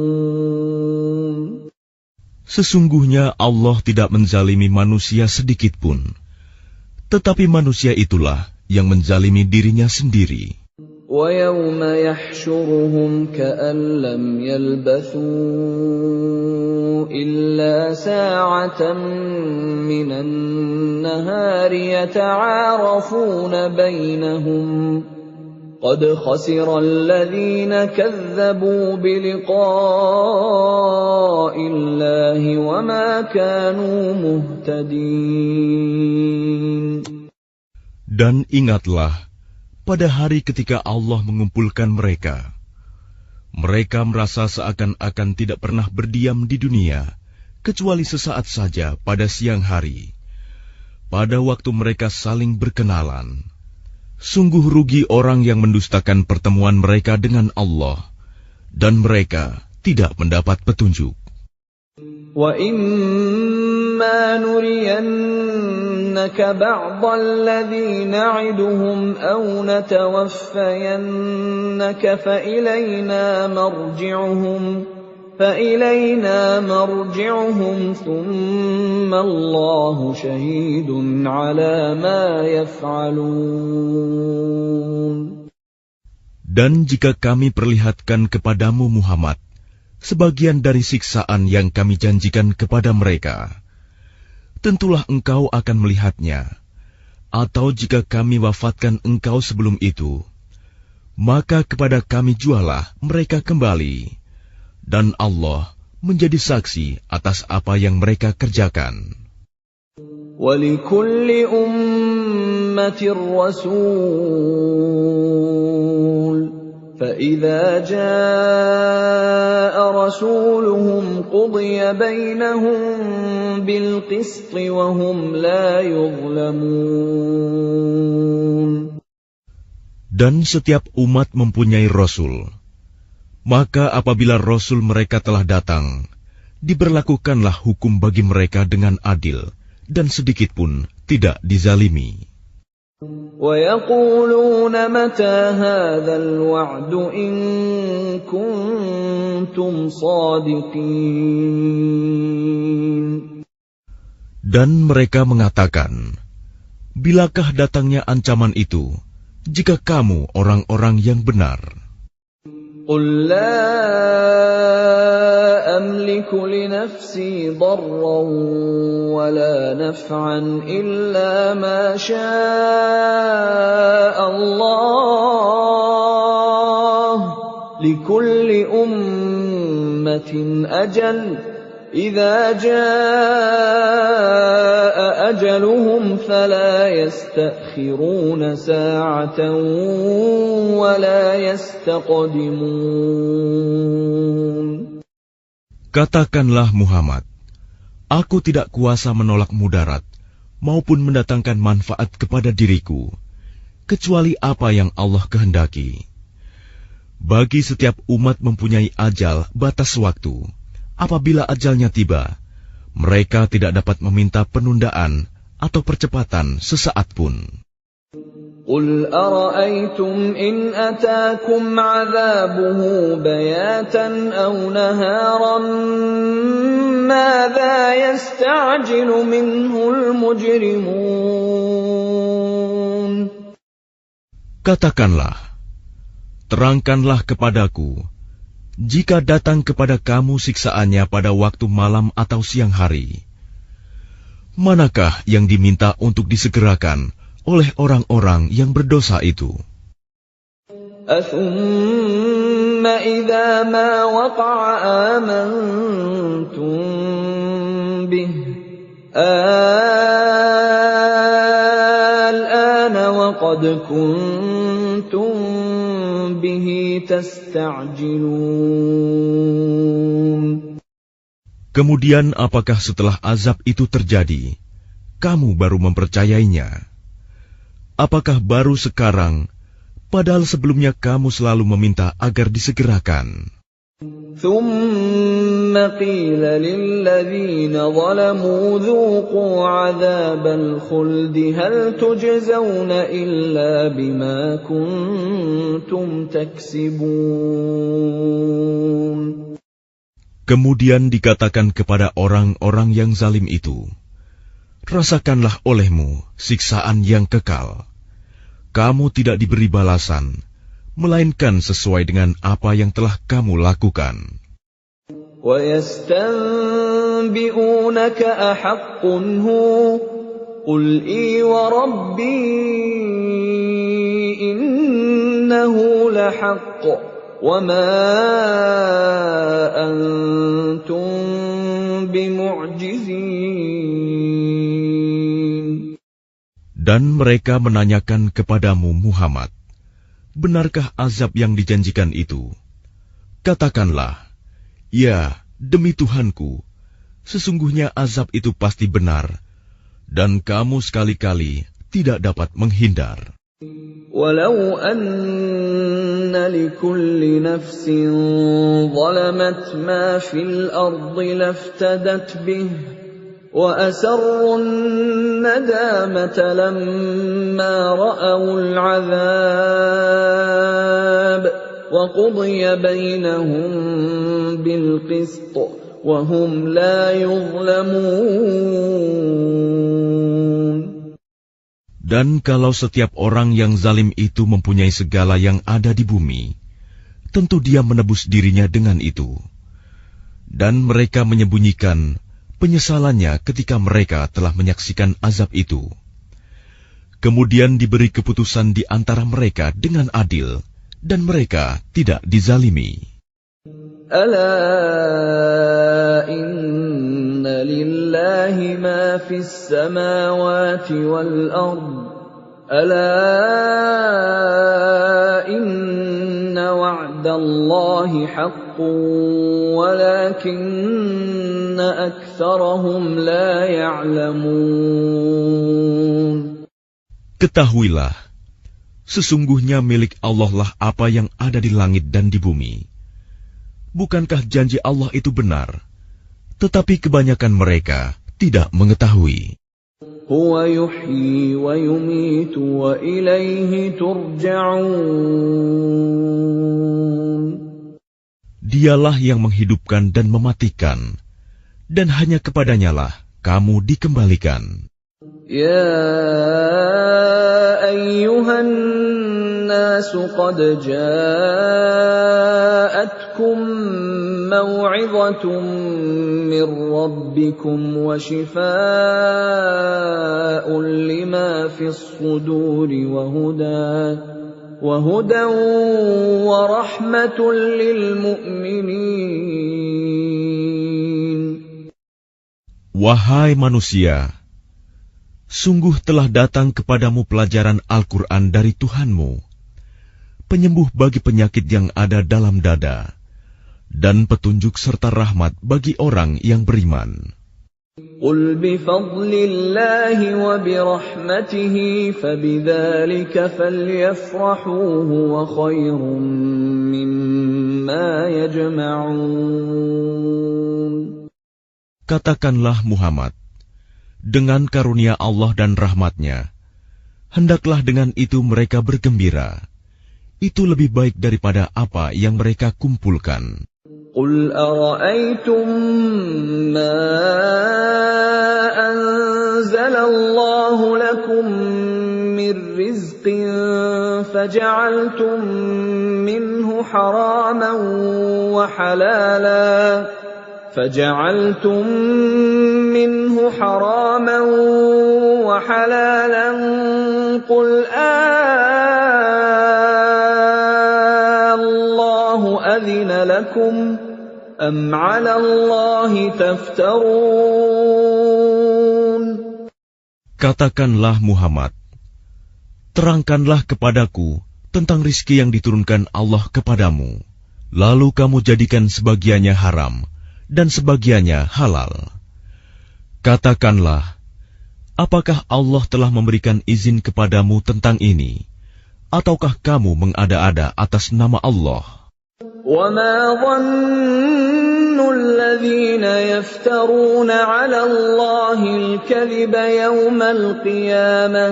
Sesungguhnya Allah tidak menzalimi manusia sedikit pun, tetapi manusia itulah yang menzalimi dirinya sendiri. وَيَوْمَ يَحْشُرُهُمْ كَأَن لَّمْ يَلْبَثُوا إِلَّا سَاعَةً مِّنَ النَّهَارِ يَتَعَارَفُونَ بَيْنَهُمْ قَدْ خَسِرَ الَّذِينَ كَذَّبُوا بِلِقَاءِ اللَّهِ وَمَا كَانُوا مُهْتَدِينَ. Dan ingatlah, pada hari ketika Allah mengumpulkan mereka, mereka merasa seakan-akan tidak pernah berdiam di dunia, kecuali sesaat saja pada siang hari, pada waktu mereka saling berkenalan. Sungguh rugi orang yang mendustakan pertemuan mereka dengan Allah, dan mereka tidak mendapat petunjuk. وَإِمَّا نُرِيَنَّكَ بَعْضَ الَّذِي نَعِدُهُمْ أَوْ نَتَوَفَّيَنَّكَ فَإِلَيْنَا مَرْجِعُهُمْ ثُمَّ اللَّهُ شَهِيدٌ عَلَى مَا يَفْعَلُونَ. Dan jika kami perlihatkan kepadamu Muhammad sebagian dari siksaan yang kami janjikan kepada mereka, tentulah engkau akan melihatnya. Atau jika kami wafatkan engkau sebelum itu, maka kepada kami jualah mereka kembali, dan Allah menjadi saksi atas apa yang mereka kerjakan. وَلِكُلِّ أُمَّةٍ رَّسُولٌ فَإِذَا جَاءَ رَسُولُهُمْ قُضِيَ بَيْنَهُم بِالْقِسْطِ وَهُمْ لَا يُظْلَمُونَ. Dan setiap umat mempunyai Rasul. Maka apabila Rasul mereka telah datang, diberlakukanlah hukum bagi mereka dengan adil, dan sedikit pun tidak dizalimi. وَيَقُولُونَ مَتَى هَذَا الْوَعْدُ إِن كُنتُمْ صَادِقِينَ. Dan mereka mengatakan, bilakah datangnya ancaman itu, jika kamu orang-orang yang benar? قُل لَّا أَمْلِكُ لِنَفْسِي ضَرًّا وَلَا نَفْعًا إِلَّا مَا شَاءَ اللَّهُ ۗ لِكُلِّ أُمَّةٍ أَجَلٌ ۖ إِذَا جَاءَ أَجَلُهُمْ فَلَا يَسْتَأْخِرُونَ سَاعَةً وَلَا يَسْتَقْدِمُونَ. Katakanlah Muhammad, aku tidak kuasa menolak mudarat maupun mendatangkan manfaat kepada diriku, kecuali apa yang Allah kehendaki. Bagi setiap umat mempunyai ajal batas waktu. Apabila ajalnya tiba, mereka tidak dapat meminta penundaan atau percepatan sesaat pun. قُلْ أَرَأَيْتُمْ إِنْ أَتَاكُمْ عَذَابُهُ بَيَاتًا أَوْ نَهَارًا مَاذَا يَسْتَعْجِلُ مِنْهُ الْمُجْرِمُونَ. Katakanlah, terangkanlah kepadaku, jika datang kepada kamu siksaannya pada waktu malam atau siang hari, manakah yang diminta untuk disegerakan oleh orang-orang yang berdosa itu? أَثُمَّ إِذَا مَا وَقَعَ آمَنْتُمْ بِهِ الْآنَ وَقَدْ كُنْتُمْ بِهِ تَسْتَعْجِلُونَ. Kemudian apakah setelah azab itu terjadi, kamu baru mempercayainya? Apakah baru sekarang, padahal sebelumnya kamu selalu meminta agar disegerakan? ثُمَّ قِيلَ لِلَّذِينَ ظَلَمُوا ذُوقُوا عَذَابَ الْخُلْدِ هَلْ تُجْزَوْنَ إِلَّا بِمَا كُنتُمْ تَكْسِبُونَ. Kemudian dikatakan kepada orang-orang yang zalim itu, rasakanlah olehmu siksaan yang kekal. Kamu tidak diberi balasan, melainkan sesuai dengan apa yang telah kamu lakukan. وَيَسْتَنبِئُونَكَ أَحَقٌّ هُوَ قُلْ إِي وَرَبِّي إِنَّهُ لَحَقٌّ وَمَا أَنْتُمْ بِمُعْجِزِينَ. Dan mereka menanyakan kepadamu Muhammad, benarkah azab yang dijanjikan itu? Katakanlah, ya, demi Tuhanku, sesungguhnya azab itu pasti benar, dan kamu sekali-kali tidak dapat menghindar. وَلَوْ أَنَّ لِكُلِّ نَفْسٍ ظَلَمَتْ مَا فِي الْأَرْضِ لَافْتَدَتْ بِهِ وَأَسَرُّوا النَّدَامَةَ لَمَّا رَأَوُا الْعَذَابَ وَقُضِيَ بَيْنَهُم بِالْقِسْطِ وَهُمْ لَا يُظْلَمُونَ. Dan kalau setiap orang yang zalim itu mempunyai segala yang ada di bumi, tentu dia menebus dirinya dengan itu. Dan mereka menyembunyikan penyesalannya ketika mereka telah menyaksikan azab itu. Kemudian diberi keputusan di antara mereka dengan adil, dan mereka tidak dizalimi. Ala inna lillahi ma fis samawati wal ard. Ala inna wa'dallahi haqqun walakinna aktsarahum la ya'lamun. Ketahuilah, sesungguhnya milik Allah lah apa yang ada di langit dan di bumi. Bukankah janji Allah itu benar? Tetapi kebanyakan mereka tidak mengetahui. Huwa yuhyi wa yumitu wa ilaihi turja'un. Dialah yang menghidupkan dan mematikan, dan hanya kepadanyalah kamu dikembalikan. Ya ayyuhan nasu qad ja'atkum maw'izatun min rabbikum wa shifaa'un lima fis suduri wa hudan wa rahmatun lil mu'minin. Wahai manusia, sungguh telah datang kepadamu pelajaran Al-Quran dari Tuhanmu, penyembuh bagi penyakit yang ada dalam dada, dan petunjuk serta rahmat bagi orang yang beriman. Qul bifadlillahi wa birahmatihi fabidzalika falyafrahu huwa khairum mimma yajma'un. Katakanlah Muhammad, dengan karunia Allah dan rahmatnya, hendaklah dengan itu mereka bergembira. Itu lebih baik daripada apa yang mereka kumpulkan. Qul ara'aytum ma anzalallahu lakum min rizqin faja'altum minhu haraman wa halalan فجعلتم منه حراما وحلالا قل الله أذن لكم أم على الله تفترون. Katakanlah Muhammad, terangkanlah kepadaku tentang rizki yang diturunkan Allah kepadamu, lalu kamu jadikan sebagiannya haram dan sebagiannya halal. Katakanlah, apakah Allah telah memberikan izin kepadamu tentang ini, ataukah kamu mengada-ada atas nama Allah? وَمَا ظَنُّ الَّذِينَ يَفْتَرُونَ عَلَى اللَّهِ الْكَذِبَ يَوْمَ الْقِيَامَةِ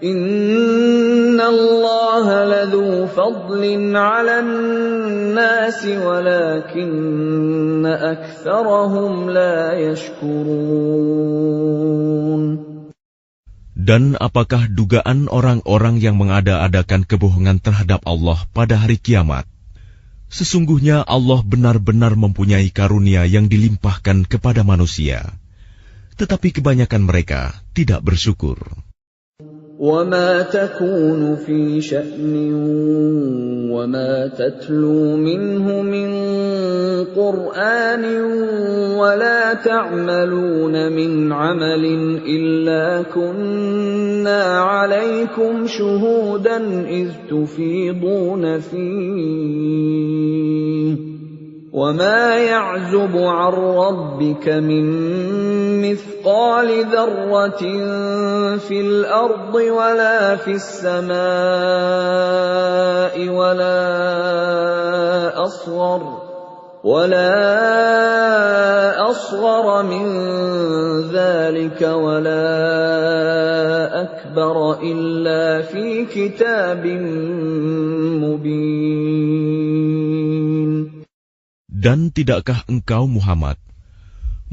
إِنَّ اللَّهَ لَذُو فَضْلٍ عَلَى النَّاسِ وَلَكِنَّ أَكْثَرَهُمْ لَا يَشْكُرُونَ. Dan apakah dugaan orang-orang yang mengada-adakan kebohongan terhadap Allah pada hari kiamat? Sesungguhnya Allah benar-benar mempunyai karunia yang dilimpahkan kepada manusia, tetapi kebanyakan mereka tidak bersyukur. وَمَا تَكُونُ فِي شَأْنٍ وَمَا تَتْلُو مِنْهُ مِنْ قُرْآنٍ وَلَا تَعْمَلُونَ مِنْ عَمَلٍ إِلَّا كُنَّا عَلَيْكُمْ شُهُودًا إِذْ تُفِيضُونَ فِيهِ وَمَا يَعْزُبُ عَنْ رَبِّكَ مِنْ مِثْقَالِ ذَرَّةٍ فِي الْأَرْضِ وَلَا فِي السَّمَاءِ وَلَا أَصْغَرَ مِنْ ذَلِكَ وَلَا أَكْبَرَ إِلَّا فِي كِتَابٍ مُبِينٍ. Dan tidakkah engkau Muhammad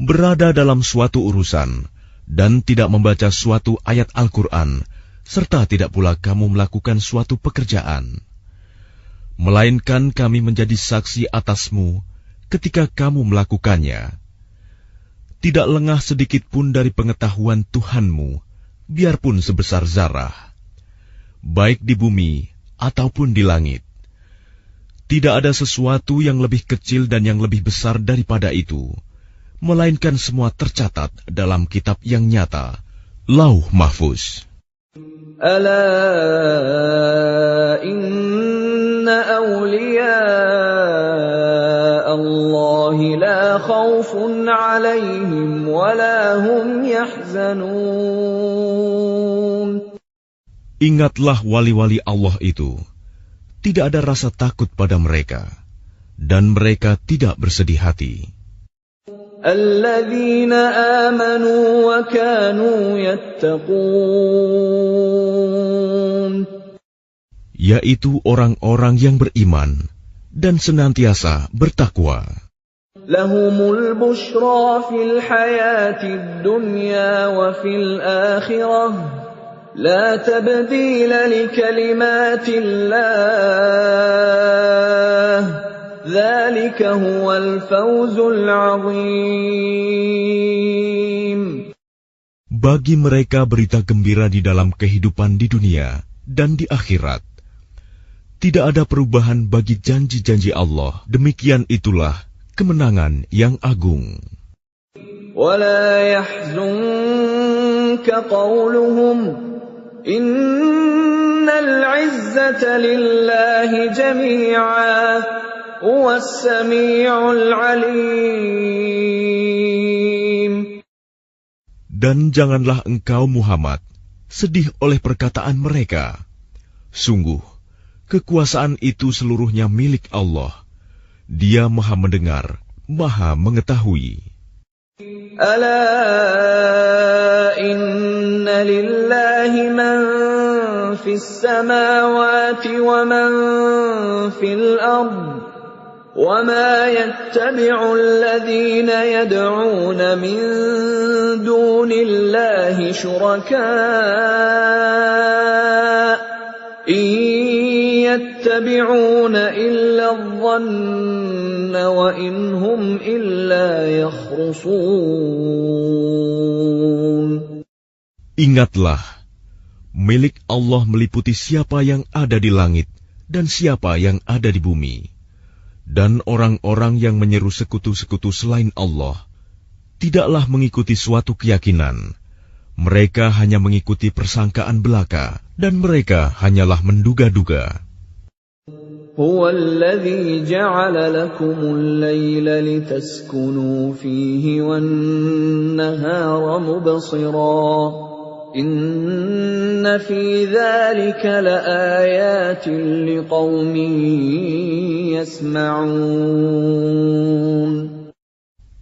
berada dalam suatu urusan dan tidak membaca suatu ayat Al-Quran, serta tidak pula kamu melakukan suatu pekerjaan, melainkan kami menjadi saksi atasmu ketika kamu melakukannya. Tidak lengah sedikit pun dari pengetahuan Tuhanmu, biarpun sebesar zarah, baik di bumi ataupun di langit. Tidak ada sesuatu yang lebih kecil dan yang lebih besar daripada itu, melainkan semua tercatat dalam kitab yang nyata, Lauh Mahfuz. Ala inna awliya Allahi la khawfun alaihim wa la hum yahzanun. Ingatlah wali-wali Allah itu, tidak ada rasa takut pada mereka, dan mereka tidak bersedih hati. Alladzina amanu wa kanu yattaqun. Yaitu orang-orang yang beriman dan senantiasa bertakwa. Lahumul bushra fil hayatid dunya wa fil akhirah. La tabdila li kalimatillah. Dzalika huwal fawzul 'azim. Bagi mereka berita gembira di dalam kehidupan di dunia dan di akhirat. Tidak ada perubahan bagi janji-janji Allah. Demikian itulah kemenangan yang agung. Wala yahzunka qawluhum innal 'izzata lillahi jami'a huwas sami'ul 'alim. Dan janganlah engkau Muhammad sedih oleh perkataan mereka. Sungguh, kekuasaan itu seluruhnya milik Allah. Dia Maha mendengar, Maha mengetahui. Ala inna lillahi man fis samawati wa man fil ard wa ma yattabi'u alladhina yad'una min dunillahi shuraka يتبعون إلا الظن وإن هم إلا يخرصون. Ingatlah, milik Allah meliputi siapa yang ada di langit dan siapa yang ada di bumi. Dan orang-orang yang menyeru sekutu-sekutu selain Allah tidaklah mengikuti suatu keyakinan. Mereka hanya mengikuti persangkaan belaka, dan mereka hanyalah menduga-duga. Huwa alladhi ja'ala lakumul layla litaskunu fihi wan nahara mubsira. Inna fi dhalika laayatin liqaumin yasma'un.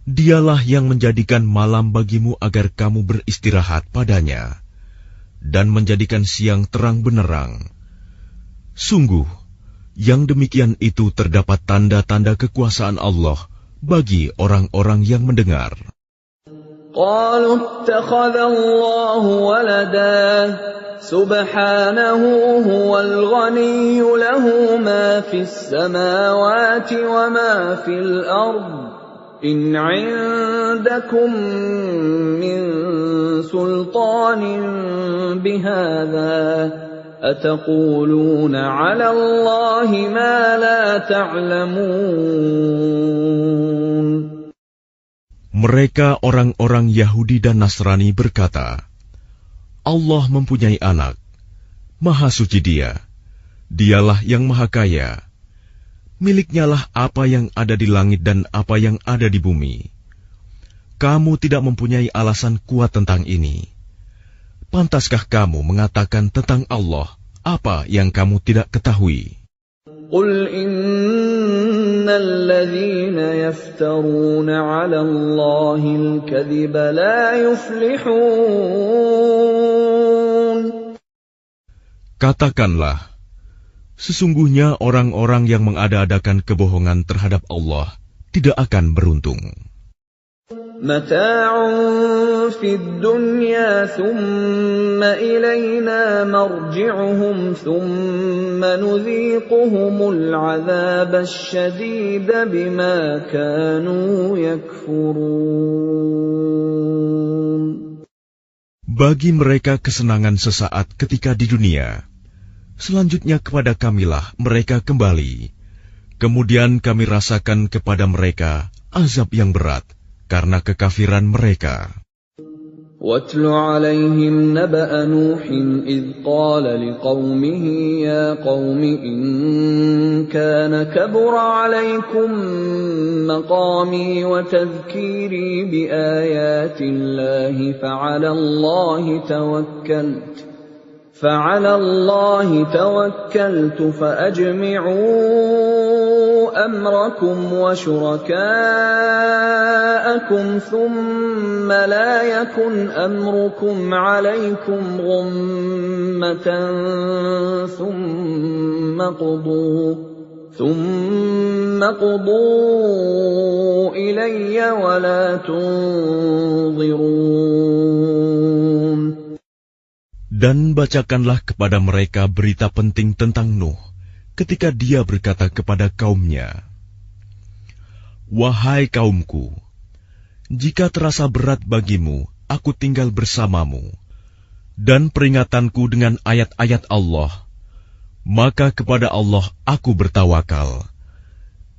Dialah yang menjadikan malam bagimu agar kamu beristirahat padanya, dan menjadikan siang terang benerang. Sungguh, yang demikian itu terdapat tanda-tanda kekuasaan Allah bagi orang-orang yang mendengar. Qalu ittakhadha Allahu walada subhanahu huwal ghaniyyu lahu ma fis samawati wa ma fil ardh. In 'indakum min sultanin bihadza ataquluna 'ala Allahi ma la ta'lamun. Mereka orang-orang Yahudi dan Nasrani berkata, Allah mempunyai anak, Maha suci Dia, Dialah yang Maha Kaya. Miliknya lah apa yang ada di langit dan apa yang ada di bumi. Kamu tidak mempunyai alasan kuat tentang ini. Pantaskah kamu mengatakan tentang Allah apa yang kamu tidak ketahui? Qul innal ladzina yaftaruna 'ala Allahil kadhiba la yuflihun. Katakanlah, sesungguhnya orang-orang yang mengada-adakan kebohongan terhadap Allah tidak akan beruntung. Mata'un fid dunya thumma ilayna marji'uhum thumma nudhiquhumul 'adzaba asyadida bima kanu yakfurun. Bagi mereka kesenangan sesaat ketika di dunia. Selanjutnya kepada Kamilah mereka kembali. Kemudian kami rasakan kepada mereka azab yang berat karena kekafiran mereka. وَاتْلُ عَلَيْهِمْ نَبَأَ نُوحٍ إِذْ قَالَ لِقَوْمِهِ يَا قَوْمِ إِنْ كَانَ كَبُرَ عَلَيْكُمْ مَقَامِي وَتَذْكِيرِي بِآيَاتِ اللَّهِ فَعَلَى اللَّهِ تَوَكَّلْتُ فَأَجْمِعُوا أَمْرَكُمْ وَشُرَكَاءَكُمْ ثُمَّ لَا يَكُنْ أَمْرُكُمْ عَلَيْكُمْ غُمَّةً ثُمَّ قُضُوا إِلَيَّ وَلَا تُنظِرُونَ. Dan bacakanlah kepada mereka berita penting tentang Nuh, ketika dia berkata kepada kaumnya, "Wahai kaumku, jika terasa berat bagimu, aku tinggal bersamamu, dan peringatanku dengan ayat-ayat Allah, maka kepada Allah aku bertawakal.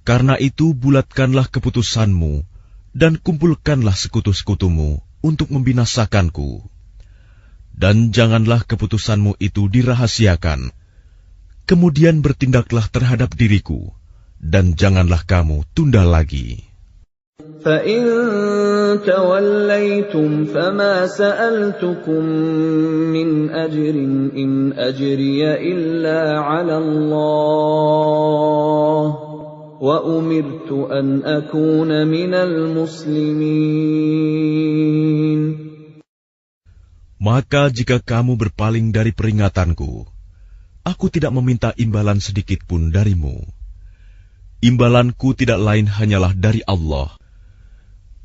Karena itu bulatkanlah keputusanmu, dan kumpulkanlah sekutu-sekutumu untuk membinasakanku. Dan janganlah keputusanmu itu dirahasiakan. Kemudian bertindaklah terhadap diriku, dan janganlah kamu tunda lagi." فَإِن تَوَلَّيْتُمْ فَمَا سَأَلْتُكُم مِّنْ أَجْرٍ إِنْ أَجْرِيَ إِلَّا عَلَى اللَّهِ وَأُمِرْتُ أَنْ أَكُونَ مِنَ الْمُسْلِمِينَ. Maka jika kamu berpaling dari peringatanku, aku tidak meminta imbalan sedikit pun darimu. Imbalanku tidak lain hanyalah dari Allah.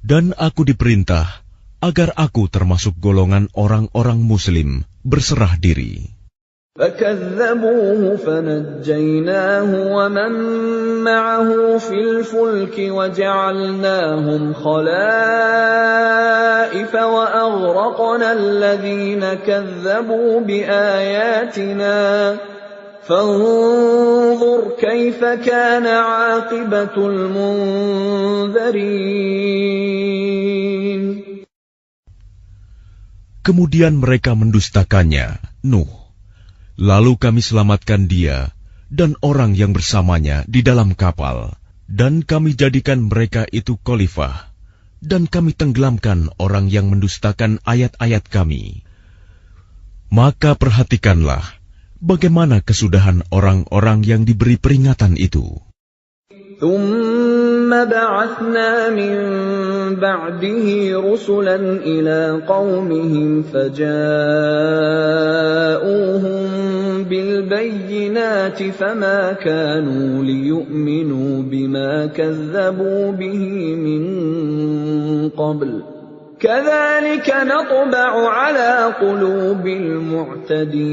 Dan aku diperintah agar aku termasuk golongan orang-orang Muslim berserah diri. فَكَذَّبُوهُ فَنَجَّيْنَاهُ وَمَن مَّعَهُ فِي الْفُلْكِ وَجَعَلْنَاهُمْ خَلَائِفَ وَأَغْرَقْنَا الَّذِينَ كَذَّبُوا بِآيَاتِنَا فَانظُرْ كَيْفَ كَانَ عَاقِبَةُ الْمُنذَرِينَ. Kemudian mereka mendustakannya, Nuh. Lalu kami selamatkan dia dan orang yang bersamanya di dalam kapal, dan kami jadikan mereka itu khalifah, dan kami tenggelamkan orang yang mendustakan ayat-ayat kami. Maka perhatikanlah bagaimana kesudahan orang-orang yang diberi peringatan itu. ثُمَّ بَعَثْنَا مِن بَعْدِهِ رُسُلًا إِلَىٰ قَوْمِهِمْ فَجَاءُوهُم بِالْبَيِّنَاتِ فَمَا كَانُوا لِيُؤْمِنُوا بِمَا كَذَّبُوا بِهِ مِن قَبْلُ كَذَلِكَ نَطْبَعُ عَلَىٰ قُلُوبِ الْمُعْتَدِينَ.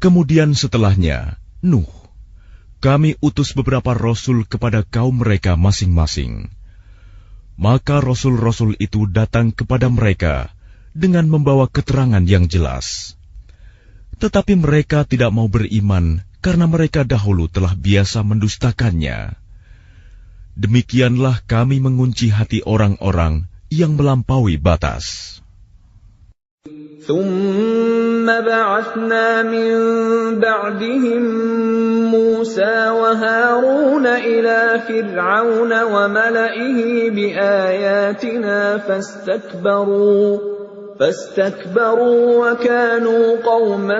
Kemudian setelahnya, Nuh, kami utus beberapa rasul kepada kaum mereka masing-masing. Maka rasul-rasul itu datang kepada mereka dengan membawa keterangan yang jelas. Tetapi mereka tidak mau beriman karena mereka dahulu telah biasa mendustakannya. Demikianlah kami mengunci hati orang-orang yang melampaui batas. ثُمَّ بَعَثْنَا مِن بَعْدِهِم مُّوسَىٰ وَهَارُونَ إِلَىٰ فِرْعَوْنَ وَمَلَئِهِ بِآيَاتِنَا فَاسْتَكْبَرُوا وَكَانُوا قَوْمًا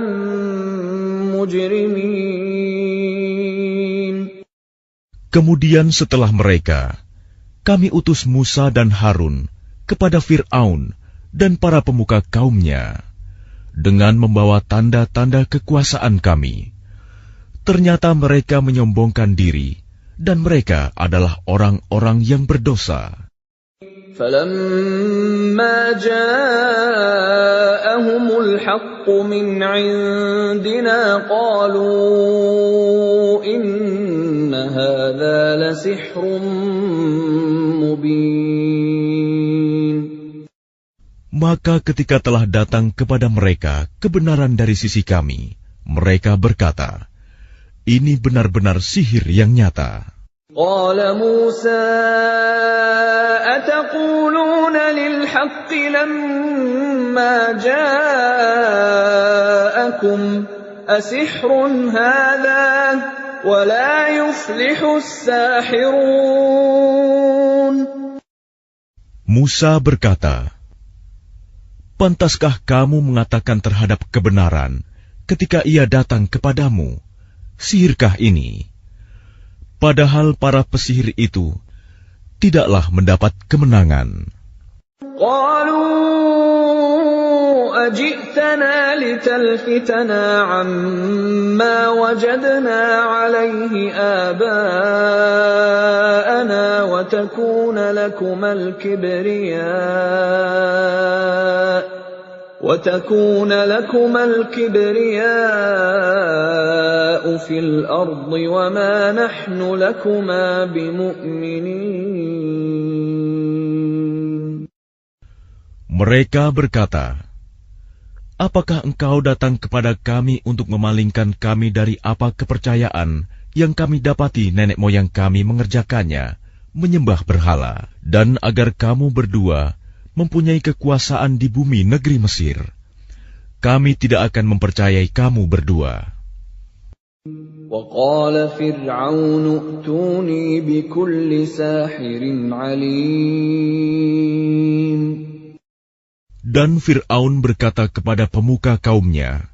مُجْرِمِينَ. Kemudian setelah mereka, kami utus Musa dan Harun kepada Fir'aun dan para pemuka kaumnya, dengan membawa tanda-tanda kekuasaan kami. Ternyata mereka menyombongkan diri, dan mereka adalah orang-orang yang berdosa. فَلَمَّا جَاءَهُمُ الْحَقُّ مِنْ عِندِنَا قَالُوا إِنَّ هَذَا لَسِحْرٌ مُبِينٌ. Maka ketika telah datang kepada mereka kebenaran dari sisi kami, mereka berkata, ini benar-benar sihir yang nyata. Qala Musa ataquluna lil haqqi lamma ja'akum asihrun hadha wa la yuflihu as-sahirun. Musa berkata, pantaskah kamu mengatakan terhadap kebenaran ketika ia datang kepadamu, sihirkah ini? Padahal para pesihir itu tidaklah mendapat kemenangan. Qalu ajitana litalfitana amma wajadna alayhi aba'ana wa takuna lakumal kibriya'u fil ardi wa ma nahnu lakuma bimu'minin. Mereka berkata, apakah engkau datang kepada kami untuk memalingkan kami dari apa kepercayaan yang kami dapati nenek moyang kami mengerjakannya, menyembah berhala, dan agar kamu berdua mempunyai kekuasaan di bumi negeri Mesir? Kami tidak akan mempercayai kamu berdua. وَقَالَ فِرْعَوْنُ ائْتُونِي بِكُلِّ سَاحِرٍ عَلِيمٍ. Dan Fir'aun berkata kepada pemuka kaumnya,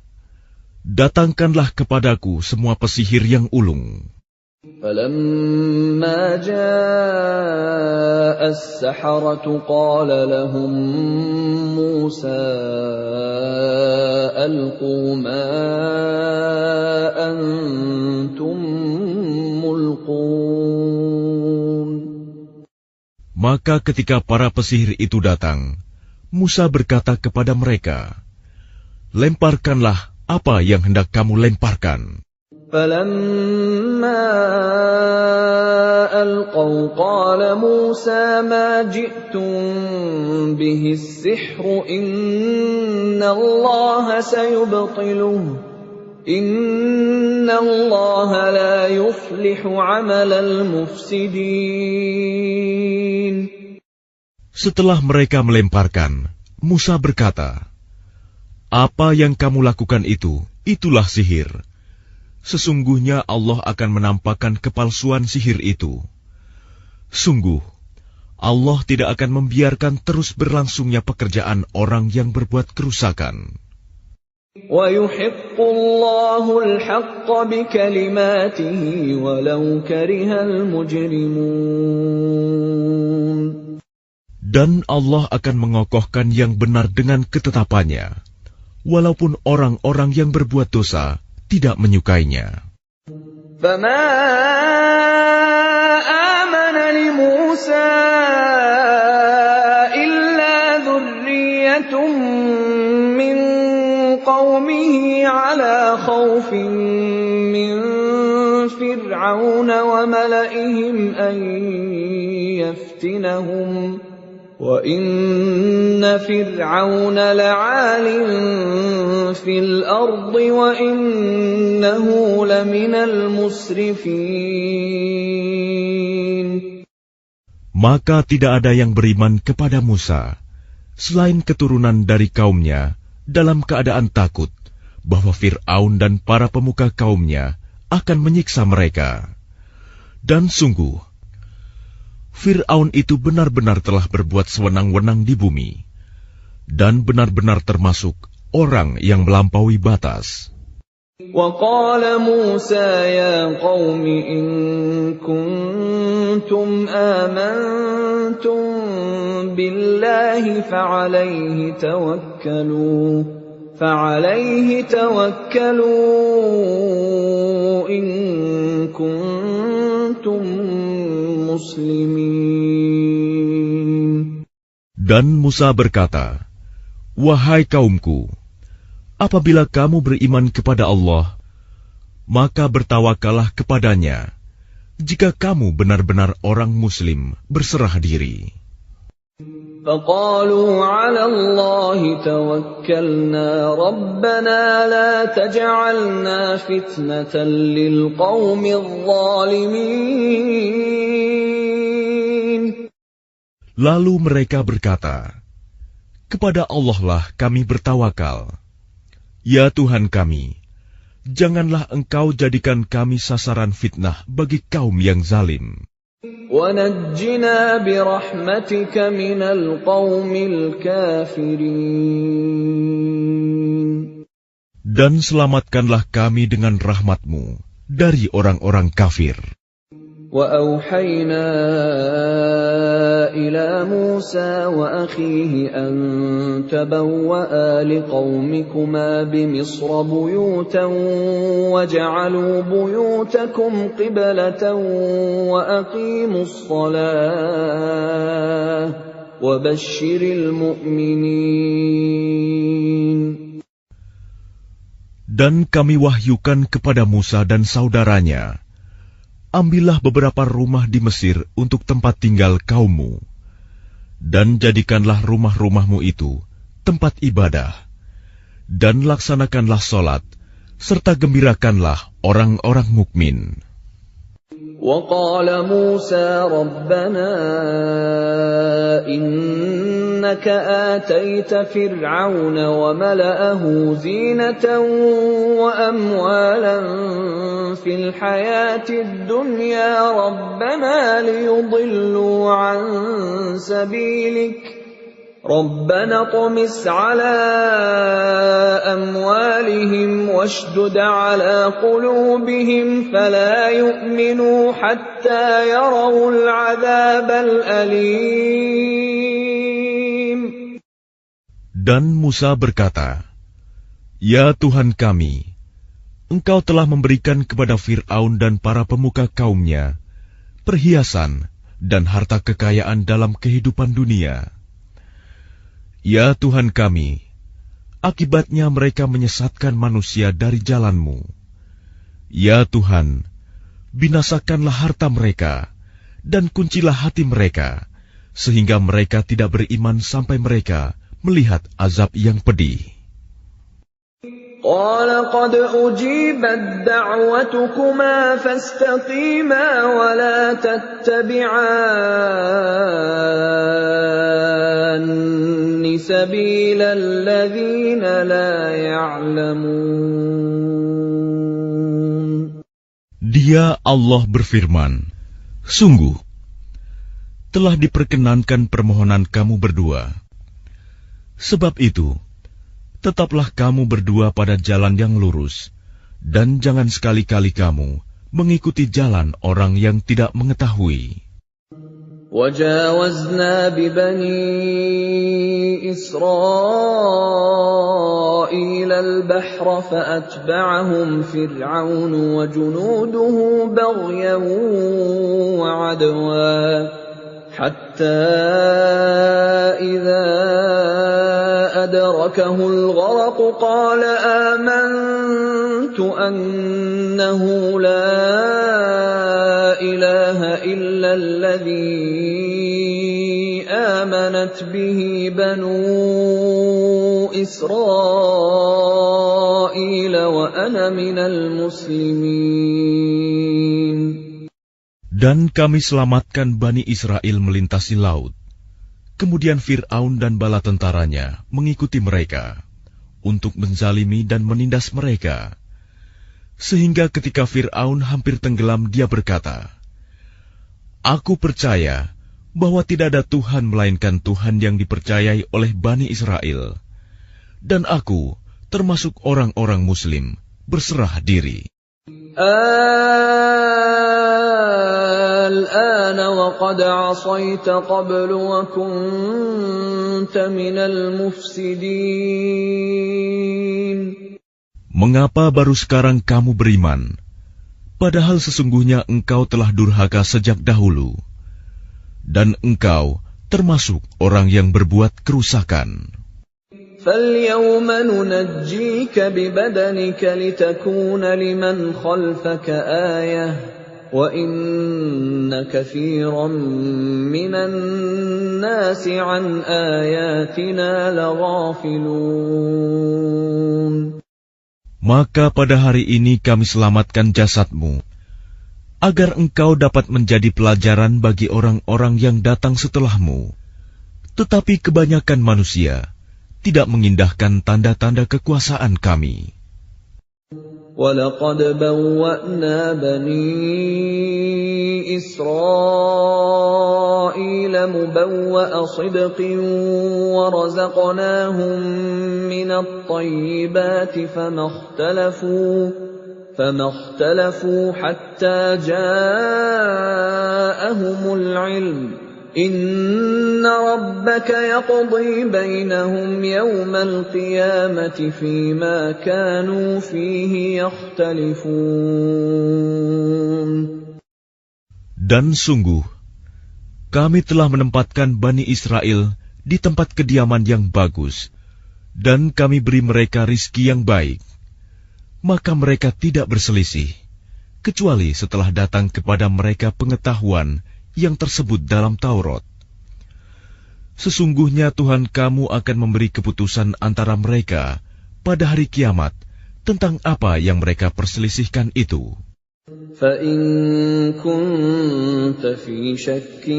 datangkanlah kepadaku semua pesihir yang ulung. فَلَمَّا جَاءَ السَّحَرَةُ قَالَ لَهُم مُّوسَىٰ أَلْقُوا مَا أَنتُم مُّلْقُونَ. Maka ketika para pesihir itu datang, Musa berkata kepada mereka, lemparkanlah apa yang hendak kamu lemparkan. فَلَمَّا أَلْقَوْا قَالَ مُوسَىٰ مَا جِئْتُم بِهِ السِّحْرُ إِنَّ اللَّهَ سَيُبْطِلُهُ إِنَّ اللَّهَ لَا يُفْلِحُ عَمَلَ الْمُفْسِدِينَ. Setelah mereka melemparkan, Musa berkata, apa yang kamu lakukan itulah sihir. Sesungguhnya Allah akan menampakkan kepalsuan sihir itu. Sungguh, Allah tidak akan membiarkan terus berlangsungnya pekerjaan orang yang berbuat kerusakan. وَيُحِقُّ اللَّهُ الْحَقَّ بِكَلِمَاتِهِ وَلَوْ كَرِهَ الْمُجْرِمُونَ. Dan Allah akan mengokohkan yang benar dengan ketetapannya, walaupun orang-orang yang berbuat dosa tidak menyukainya. فَمَا آمَنَ لِمُوسَىٰ إِلَّا ذُرِّيَّةٌ مِّن قَوْمِهِ عَلَىٰ خَوْفٍ مِّن فِرْعَوْنَ وَمَلَئِهِمْ أَن يَفْتِنَهُمْ وَإِنَّ فِرْعَوْنَ لَعَالٍ فِي الْأَرْضِ وَإِنَّهُ لَمِنَ الْمُسْرِفِينَ. Maka tidak ada yang beriman kepada Musa, selain keturunan dari kaumnya, dalam keadaan takut bahwa Fir'aun dan para pemuka kaumnya akan menyiksa mereka. Dan sungguh, Fir'aun itu benar-benar telah berbuat sewenang-wenang di bumi, dan benar-benar termasuk orang yang melampaui batas. وَقَالَ مُوسَىٰ يَا قَوْمِ إِن كُنتُمْ آمَنتُم بِاللَّهِ فَعَلَيْهِ تَوَكَّلُوا إِن كُنتُم muslimin. Dan Musa berkata, wahai kaumku, apabila kamu beriman kepada Allah, maka bertawakallah kepadanya, jika kamu benar-benar orang muslim berserah diri. فقالوا على الله توكلنا ربنا لا تجعلنا فتنة للقوم الظالمين. Lalu mereka berkata, kepada Allah lah kami bertawakal. Ya Tuhan kami, janganlah Engkau jadikan kami sasaran fitnah bagi kaum yang zalim. وَنَجِّنَا بِرَحْمَتِكَ مِنَ الْقَوْمِ الْكَافِرِينَ. Dan selamatkanlah kami dengan rahmat-Mu dari orang-orang kafir. وَأَوْحَيْنَا إِلَى مُوسَى وَأَخِيهِ أَن تَبَوَّآ لِقَوْمِكُمَا بِمِصْرَ بُيُوتًا وَاجْعَلُوا بُيُوتَكُمْ قِبْلَةً وَأَقِيمُوا الصَّلَاةَ وَبَشِّرِ الْمُؤْمِنِينَ. Dan kami wahyukan kepada Musa dan saudaranya, ambillah beberapa rumah di Mesir untuk tempat tinggal kaummu, dan jadikanlah rumah-rumahmu itu tempat ibadah, dan laksanakanlah solat, serta gembirakanlah orang-orang mukmin. وَقَالَ مُوسَى رَبَّنَا إِنَّكَ آتَيْتَ فِرْعَوْنَ وَمَلَأَهُ زِينَةً وَأَمْوَالًا فِي الْحَيَاةِ الدُّنْيَا رَبَّنَا لِيُضِلُّوا عَن سَبِيلِكَ رَبَّنَا اطْمِسْ عَلَى أَمْوَالِهِمْ وَاشْدُدْ عَلَى قُلُوبِهِمْ فَلَا يُؤْمِنُوا حَتَّى يَرَوُا الْعَذَابَ الْأَلِيمَ. Dan Musa berkata, Ya Tuhan kami, Engkau telah memberikan kepada Fir'aun dan para pemuka kaumnya perhiasan dan harta kekayaan dalam kehidupan dunia. Ya Tuhan kami, akibatnya mereka menyesatkan manusia dari jalan-Mu. Ya Tuhan, binasakanlah harta mereka, dan kuncilah hati mereka, sehingga mereka tidak beriman sampai mereka melihat azab yang pedih. قَالَ قَدْ أُجِيبَتْ دَعْوَتُكُمَا فَاسْتَقِيمَا وَلَا تَتَّبِعَانِّ سَبِيلَ الَّذِينَ لَا يَعْلَمُونَ. Dia Allah berfirman, sungguh, telah diperkenankan permohonan kamu berdua. Sebab itu, tetaplah kamu berdua pada jalan yang lurus, dan jangan sekali-kali kamu mengikuti jalan orang yang tidak mengetahui. وَجَاوَزْنَا بِبَنِي إِسْرَائِيلَ الْبَحْرَ فَأَتْبَعَهُمْ فِرْعَوْنُ وَجُنُودُهُ بَغْيًا وَعَدْوًا حَتَّى إِذَا أَدْرَكَهُ الْغَرَقُ قَالَ آمَنْتُ أَنَّهُ لَا إِلَهَ إِلَّا الَّذِي آمَنَتْ بِهِ بَنُو إِسْرَائِيلَ وَأَنَا مِنَ الْمُسْلِمِينَ. Dan kami selamatkan Bani Israel melintasi laut. Kemudian Fir'aun dan bala tentaranya mengikuti mereka untuk menzalimi dan menindas mereka. Sehingga ketika Fir'aun hampir tenggelam, dia berkata, Aku percaya bahwa tidak ada Tuhan melainkan Tuhan yang dipercayai oleh Bani Israel. Dan aku termasuk orang-orang Muslim berserah diri. الآن وقد عصيت قبل وكنت من المفسدين. Mengapa baru sekarang kamu beriman, padahal sesungguhnya engkau telah durhaka sejak dahulu, dan engkau termasuk orang yang berbuat kerusakan. فَالْيَوْمَ نُنَجِّيكَ بِبَدَنِكَ لِتَكُونَ لِمَنْ خَلْفَكَ آيَةً وَإِنَّ كَثِيرًا مِّنَ النَّاسِ عَنْ آيَاتِنَا لَغَافِلُونَ. Maka pada hari ini kami selamatkan jasadmu, agar engkau dapat menjadi pelajaran bagi orang-orang yang datang setelahmu. Tetapi kebanyakan manusia tidak mengindahkan tanda-tanda kekuasaan kami. وَلَقَدْ بَوَّأْنَا بَنِي إِسْرَائِيلَ مُبَوَّأَ صِدْقٍ وَرَزَقْنَاهُم مِّنَ الطَّيِّبَاتِ فَمَا اخْتَلَفُوا حَتَّىٰ جَاءَهُمُ الْعِلْمُ ۚ إِنَّ رَبَّكَ يَقْضِي بَيْنَهُمْ يَوْمَ الْقِيَامَةِ فِيمَا كَانُوا فِيهِ يَخْتَلِفُونَ. Dan sungguh, kami telah menempatkan Bani Israel di tempat kediaman yang bagus, dan kami beri mereka rizki yang baik. Maka mereka tidak berselisih, kecuali setelah datang kepada mereka pengetahuan yang tersebut dalam Taurat. Sesungguhnya Tuhan kamu akan memberi keputusan antara mereka pada hari kiamat tentang apa yang mereka perselisihkan itu. فَإِن كُنتَ فِي شَكٍّ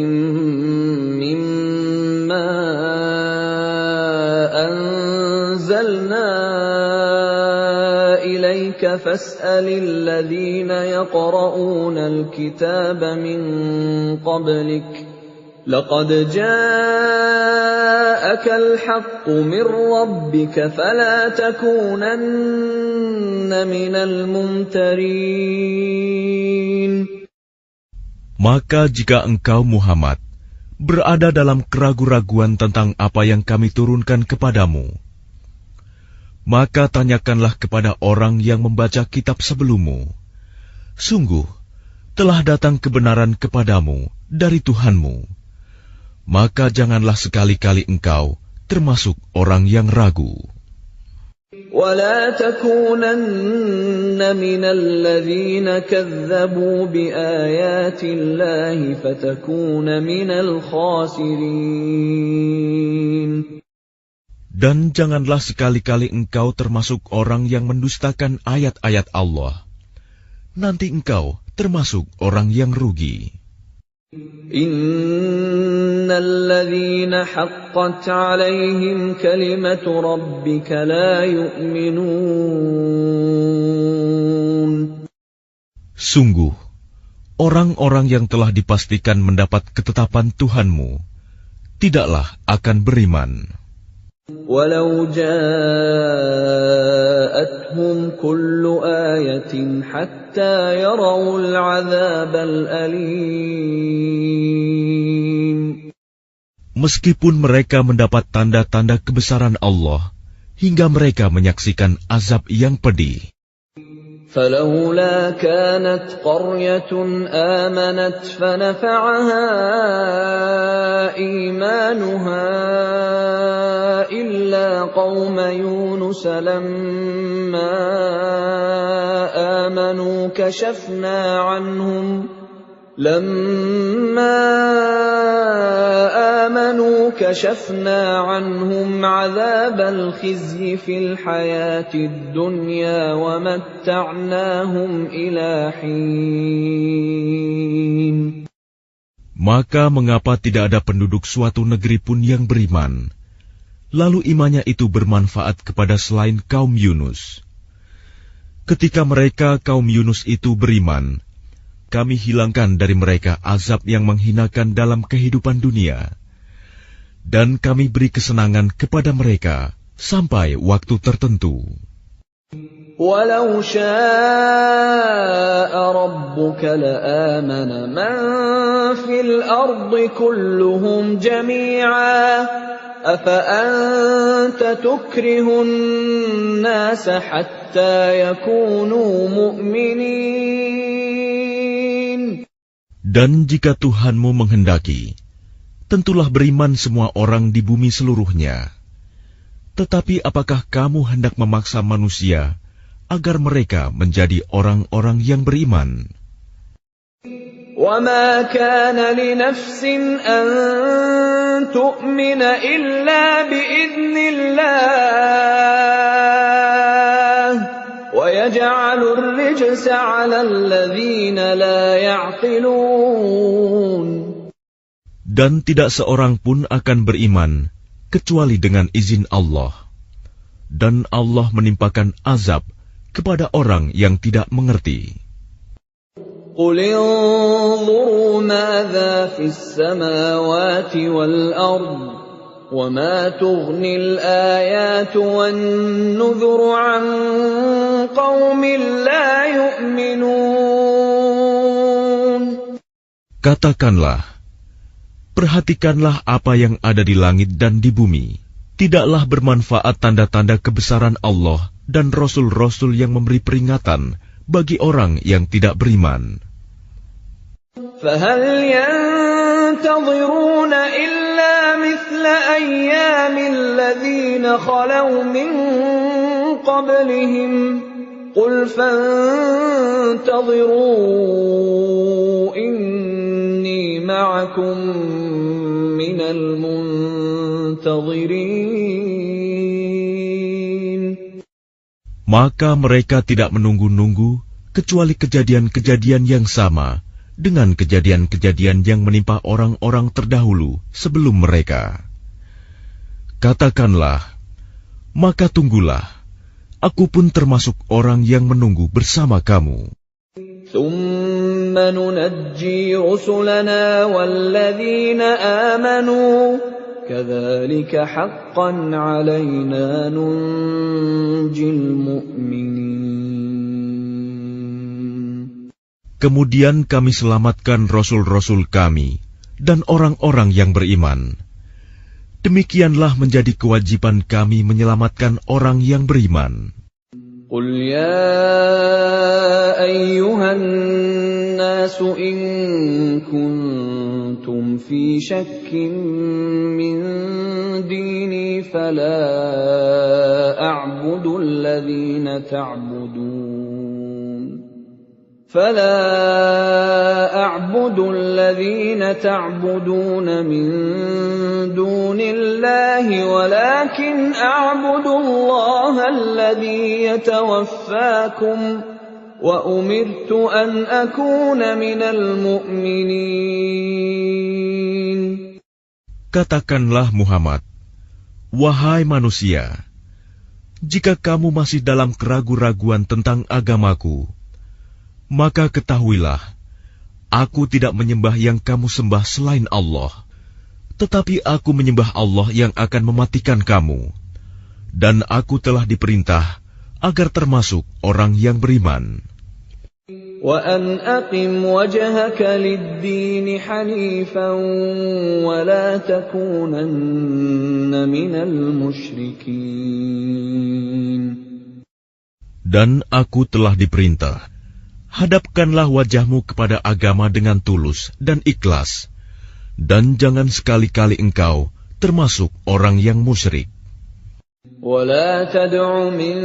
مِّمَّا أَنزَلْنَا إِلَيْكَ فَاسْأَلِ الَّذِينَ يَقْرَؤُونَ الْكِتَابَ مِن قَبْلِكَ لَقَدْ جَاءَكَ الْحَقُّ مِن رَّبِّكَ فَلَا تَكُونَنَّ مِنَ الْمُمْتَرِينَ. Maka jika engkau Muhammad berada dalam keraguan-raguan tentang apa yang kami turunkan kepadamu, maka tanyakanlah kepada orang yang membaca kitab sebelummu. Sungguh, telah datang kebenaran kepadamu dari Tuhanmu. Maka janganlah sekali-kali engkau termasuk orang yang ragu. وَلَا تَكُونَنَّ مِنَ الَّذِينَ كَذَّبُوا بِآيَاتِ اللَّهِ فَتَكُونَ مِنَ الْخَاسِرِينَ. Dan janganlah sekali-kali engkau termasuk orang yang mendustakan ayat-ayat Allah. Nanti engkau termasuk orang yang rugi. Innal ladzina haqqat 'alaihim kalimatu rabbika la yu'minun. Sungguh, orang-orang yang telah dipastikan mendapat ketetapan Tuhanmu tidaklah akan beriman. Walau ja'atuhum kullu ayatin hatta yarawul 'adzabal alim. Meskipun mereka mendapat tanda-tanda kebesaran Allah hingga mereka menyaksikan azab yang pedih. فلولا كانت قرية آمنت فنفعها إيمانها إلا قوم يونس لما آمنوا كشفنا عنهم عذاب الخزي في الحياة الدنيا ومتعناهم إلى حين. Maka mengapa tidak ada penduduk suatu negeri pun yang beriman, lalu imannya itu bermanfaat kepada selain kaum Yunus? Ketika mereka kaum Yunus itu beriman, kami hilangkan dari mereka azab yang menghinakan dalam kehidupan dunia, dan kami beri kesenangan kepada mereka sampai waktu tertentu. Walau syaa rabbuka la'amana man fil ardi kulluhum jami'a afa anta tukrihun nasa hatta yakunu mu'minin. Dan jika Tuhanmu menghendaki, tentulah beriman semua orang di bumi seluruhnya. Tetapi apakah kamu hendak memaksa manusia agar mereka menjadi orang-orang yang beriman? وَمَا كَانَ لِنَفْسٍ أَن تُؤْمِنَ إِلَّا بِإِذْنِ اللَّهِ وَيَجْعَلُ الرِّجْسَ عَلَى الَّذِينَ لَا يَعْقِلُونَ. Dan tidak seorang pun akan beriman kecuali dengan izin Allah. Dan Allah menimpakan azab kepada orang yang tidak mengerti. قُلِ انظُرُوا مَاذَا فِي السَّمَاوَاتِ وَالْأَرْضِ وَمَا تُغْنِي الْآيَاتُ وَالنُّذُرُ عَن قَوْمٍ لَّا يُؤْمِنُونَ. Katakanlah, perhatikanlah apa yang ada di langit dan di bumi. Tidaklah bermanfaat tanda-tanda kebesaran Allah dan rasul-rasul yang memberi peringatan bagi orang yang tidak beriman. فَهَلْ يَنتَظِرُونَ إِلَّا مِثْلَ أَيَّامِ الَّذِينَ خَلَوْا مِن قَبْلِهِمْ قُلْ فَانتَظِرُوا إِنِّي مَعَكُم مِّنَ الْمُنتَظِرِينَ. Maka mereka tidak menunggu-nunggu kecuali kejadian-kejadian yang sama dengan kejadian-kejadian yang menimpa orang-orang terdahulu sebelum mereka. Katakanlah, maka tunggulah, aku pun termasuk orang yang menunggu bersama kamu. ثُمَّ نُنَجِّي رُسُلَنَا وَالَّذِينَ آمَنُوا كَذَلِكَ حَقًّا عَلَيْنَا نُنْجِي الْمُؤْمِنِينَ. Kemudian kami selamatkan rasul-rasul kami dan orang-orang yang beriman. Demikianlah menjadi kewajiban kami menyelamatkan orang yang beriman. قُلْ يَا أَيُّهَا النَّاسُ إِن كُنتُمْ فِي شَكٍّ مِّن دِينِي فَلَا أَعْبُدُ الَّذِينَ تَعْبُدُونَ مِن دُونِ اللَّهِ وَلَكِنْ أَعْبُدُ اللَّهَ الَّذِي يَتَوَفَّاكُمْ وَأُمِرْتُ أَنْ أَكُونَ مِنَ الْمُؤْمِنِينَ. Katakanlah Muhammad, wahai manusia, jika kamu masih dalam keraguan-raguan tentang agamaku, maka ketahuilah, aku tidak menyembah yang kamu sembah selain Allah, tetapi aku menyembah Allah yang akan mematikan kamu, dan aku telah diperintah agar termasuk orang yang beriman. وَأَنْ أَقِمْ وَجْهَكَ لِلدِّينِ حَنِيفًا وَلَا تَكُونَنَّ مِنَ الْمُشْرِكِينَ. Dan aku telah diperintah, hadapkanlah wajahmu kepada agama dengan tulus dan ikhlas, dan jangan sekali-kali engkau termasuk orang yang musyrik. وَلَا تَدْعُ مِن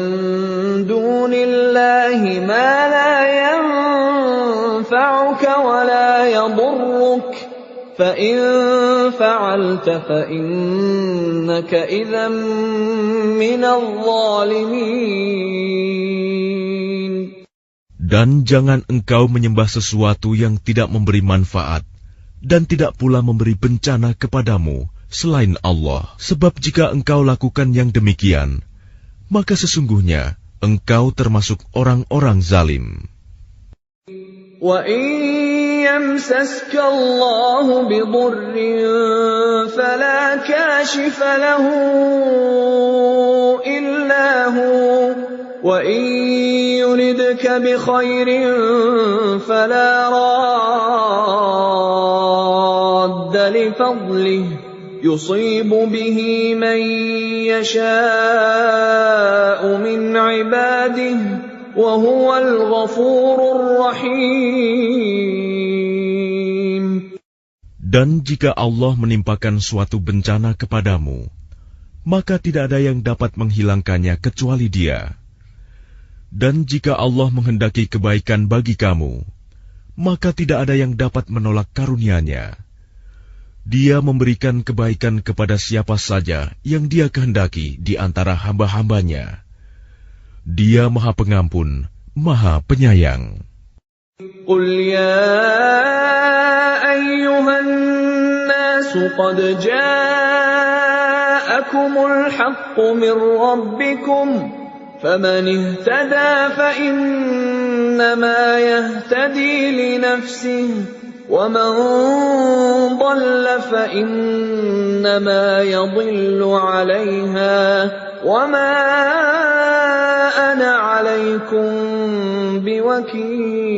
دُونِ اللَّهِ مَا لَا يَنفَعُكَ وَلَا يَضُرُّكَ فَإِن فَعَلْتَ فَإِنَّكَ إِذًا مِّنَ الظَّالِمِينَ. Dan jangan engkau menyembah sesuatu yang tidak memberi manfaat dan tidak pula memberi bencana kepadamu selain Allah. Sebab jika engkau lakukan yang demikian, maka sesungguhnya engkau termasuk orang-orang zalim. وَإِن يَمْسَسْكَ اللَّهُ بِضُرٍّ فَلَا كَاشِفَ لَهُ إِلَّا هُوَ وَإِن يُرِدْكَ بِخَيْرٍ فَلَا رَادَّ لِفَضْلِهِ يُصِيبُ بِهِ مَن يَشَاءُ مِنْ عِبَادِهِ وَهُوَ الْغَفُورُ الرَّحِيمُ. Dan jika Allah menimpakan suatu bencana kepadamu, maka tidak ada yang dapat menghilangkannya kecuali Dia. Dan jika Allah menghendaki kebaikan bagi kamu, maka tidak ada yang dapat menolak karunia-Nya. Dia memberikan kebaikan kepada siapa saja yang Dia kehendaki di antara hamba-hamba-Nya. Dia Maha Pengampun, Maha Penyayang. Qul ya ayyuhan nasu qad ja'akumul haqqu min rabbikum faman ihtada fa innama yahtadi li nafsihi وَمَنْ ضَلَّ فَإِنَّمَا يَضِلُّ عَلَيْهَا وَمَا أَنَا عَلَيْكُمْ بِوَكِيلٍ.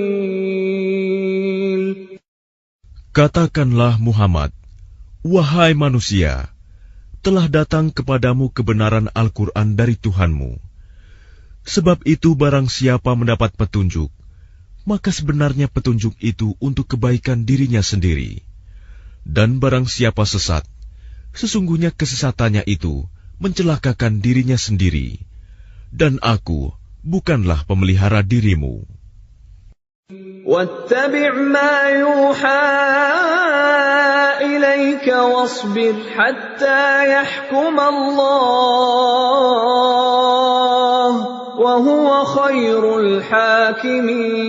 Katakanlah Muhammad, wahai manusia, telah datang kepadamu kebenaran Al-Quran dari Tuhanmu. Sebab itu barang siapa mendapat petunjuk, maka sebenarnya petunjuk itu untuk kebaikan dirinya sendiri. Dan barang siapa sesat, sesungguhnya kesesatannya itu mencelakakan dirinya sendiri. Dan aku bukanlah pemelihara dirimu. وَاتَّبِعْ مَا يُوحَى إِلَيْكَ وَاصْبِرْ حَتَّى يَحْكُمَ اللَّهُ وَهُوَ خَيْرُ الْحَاكِمِينَ.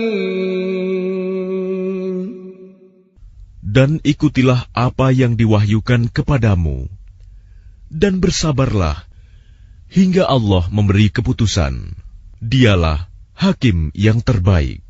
Dan ikutilah apa yang diwahyukan kepadamu, dan bersabarlah hingga Allah memberi keputusan. Dialah hakim yang terbaik.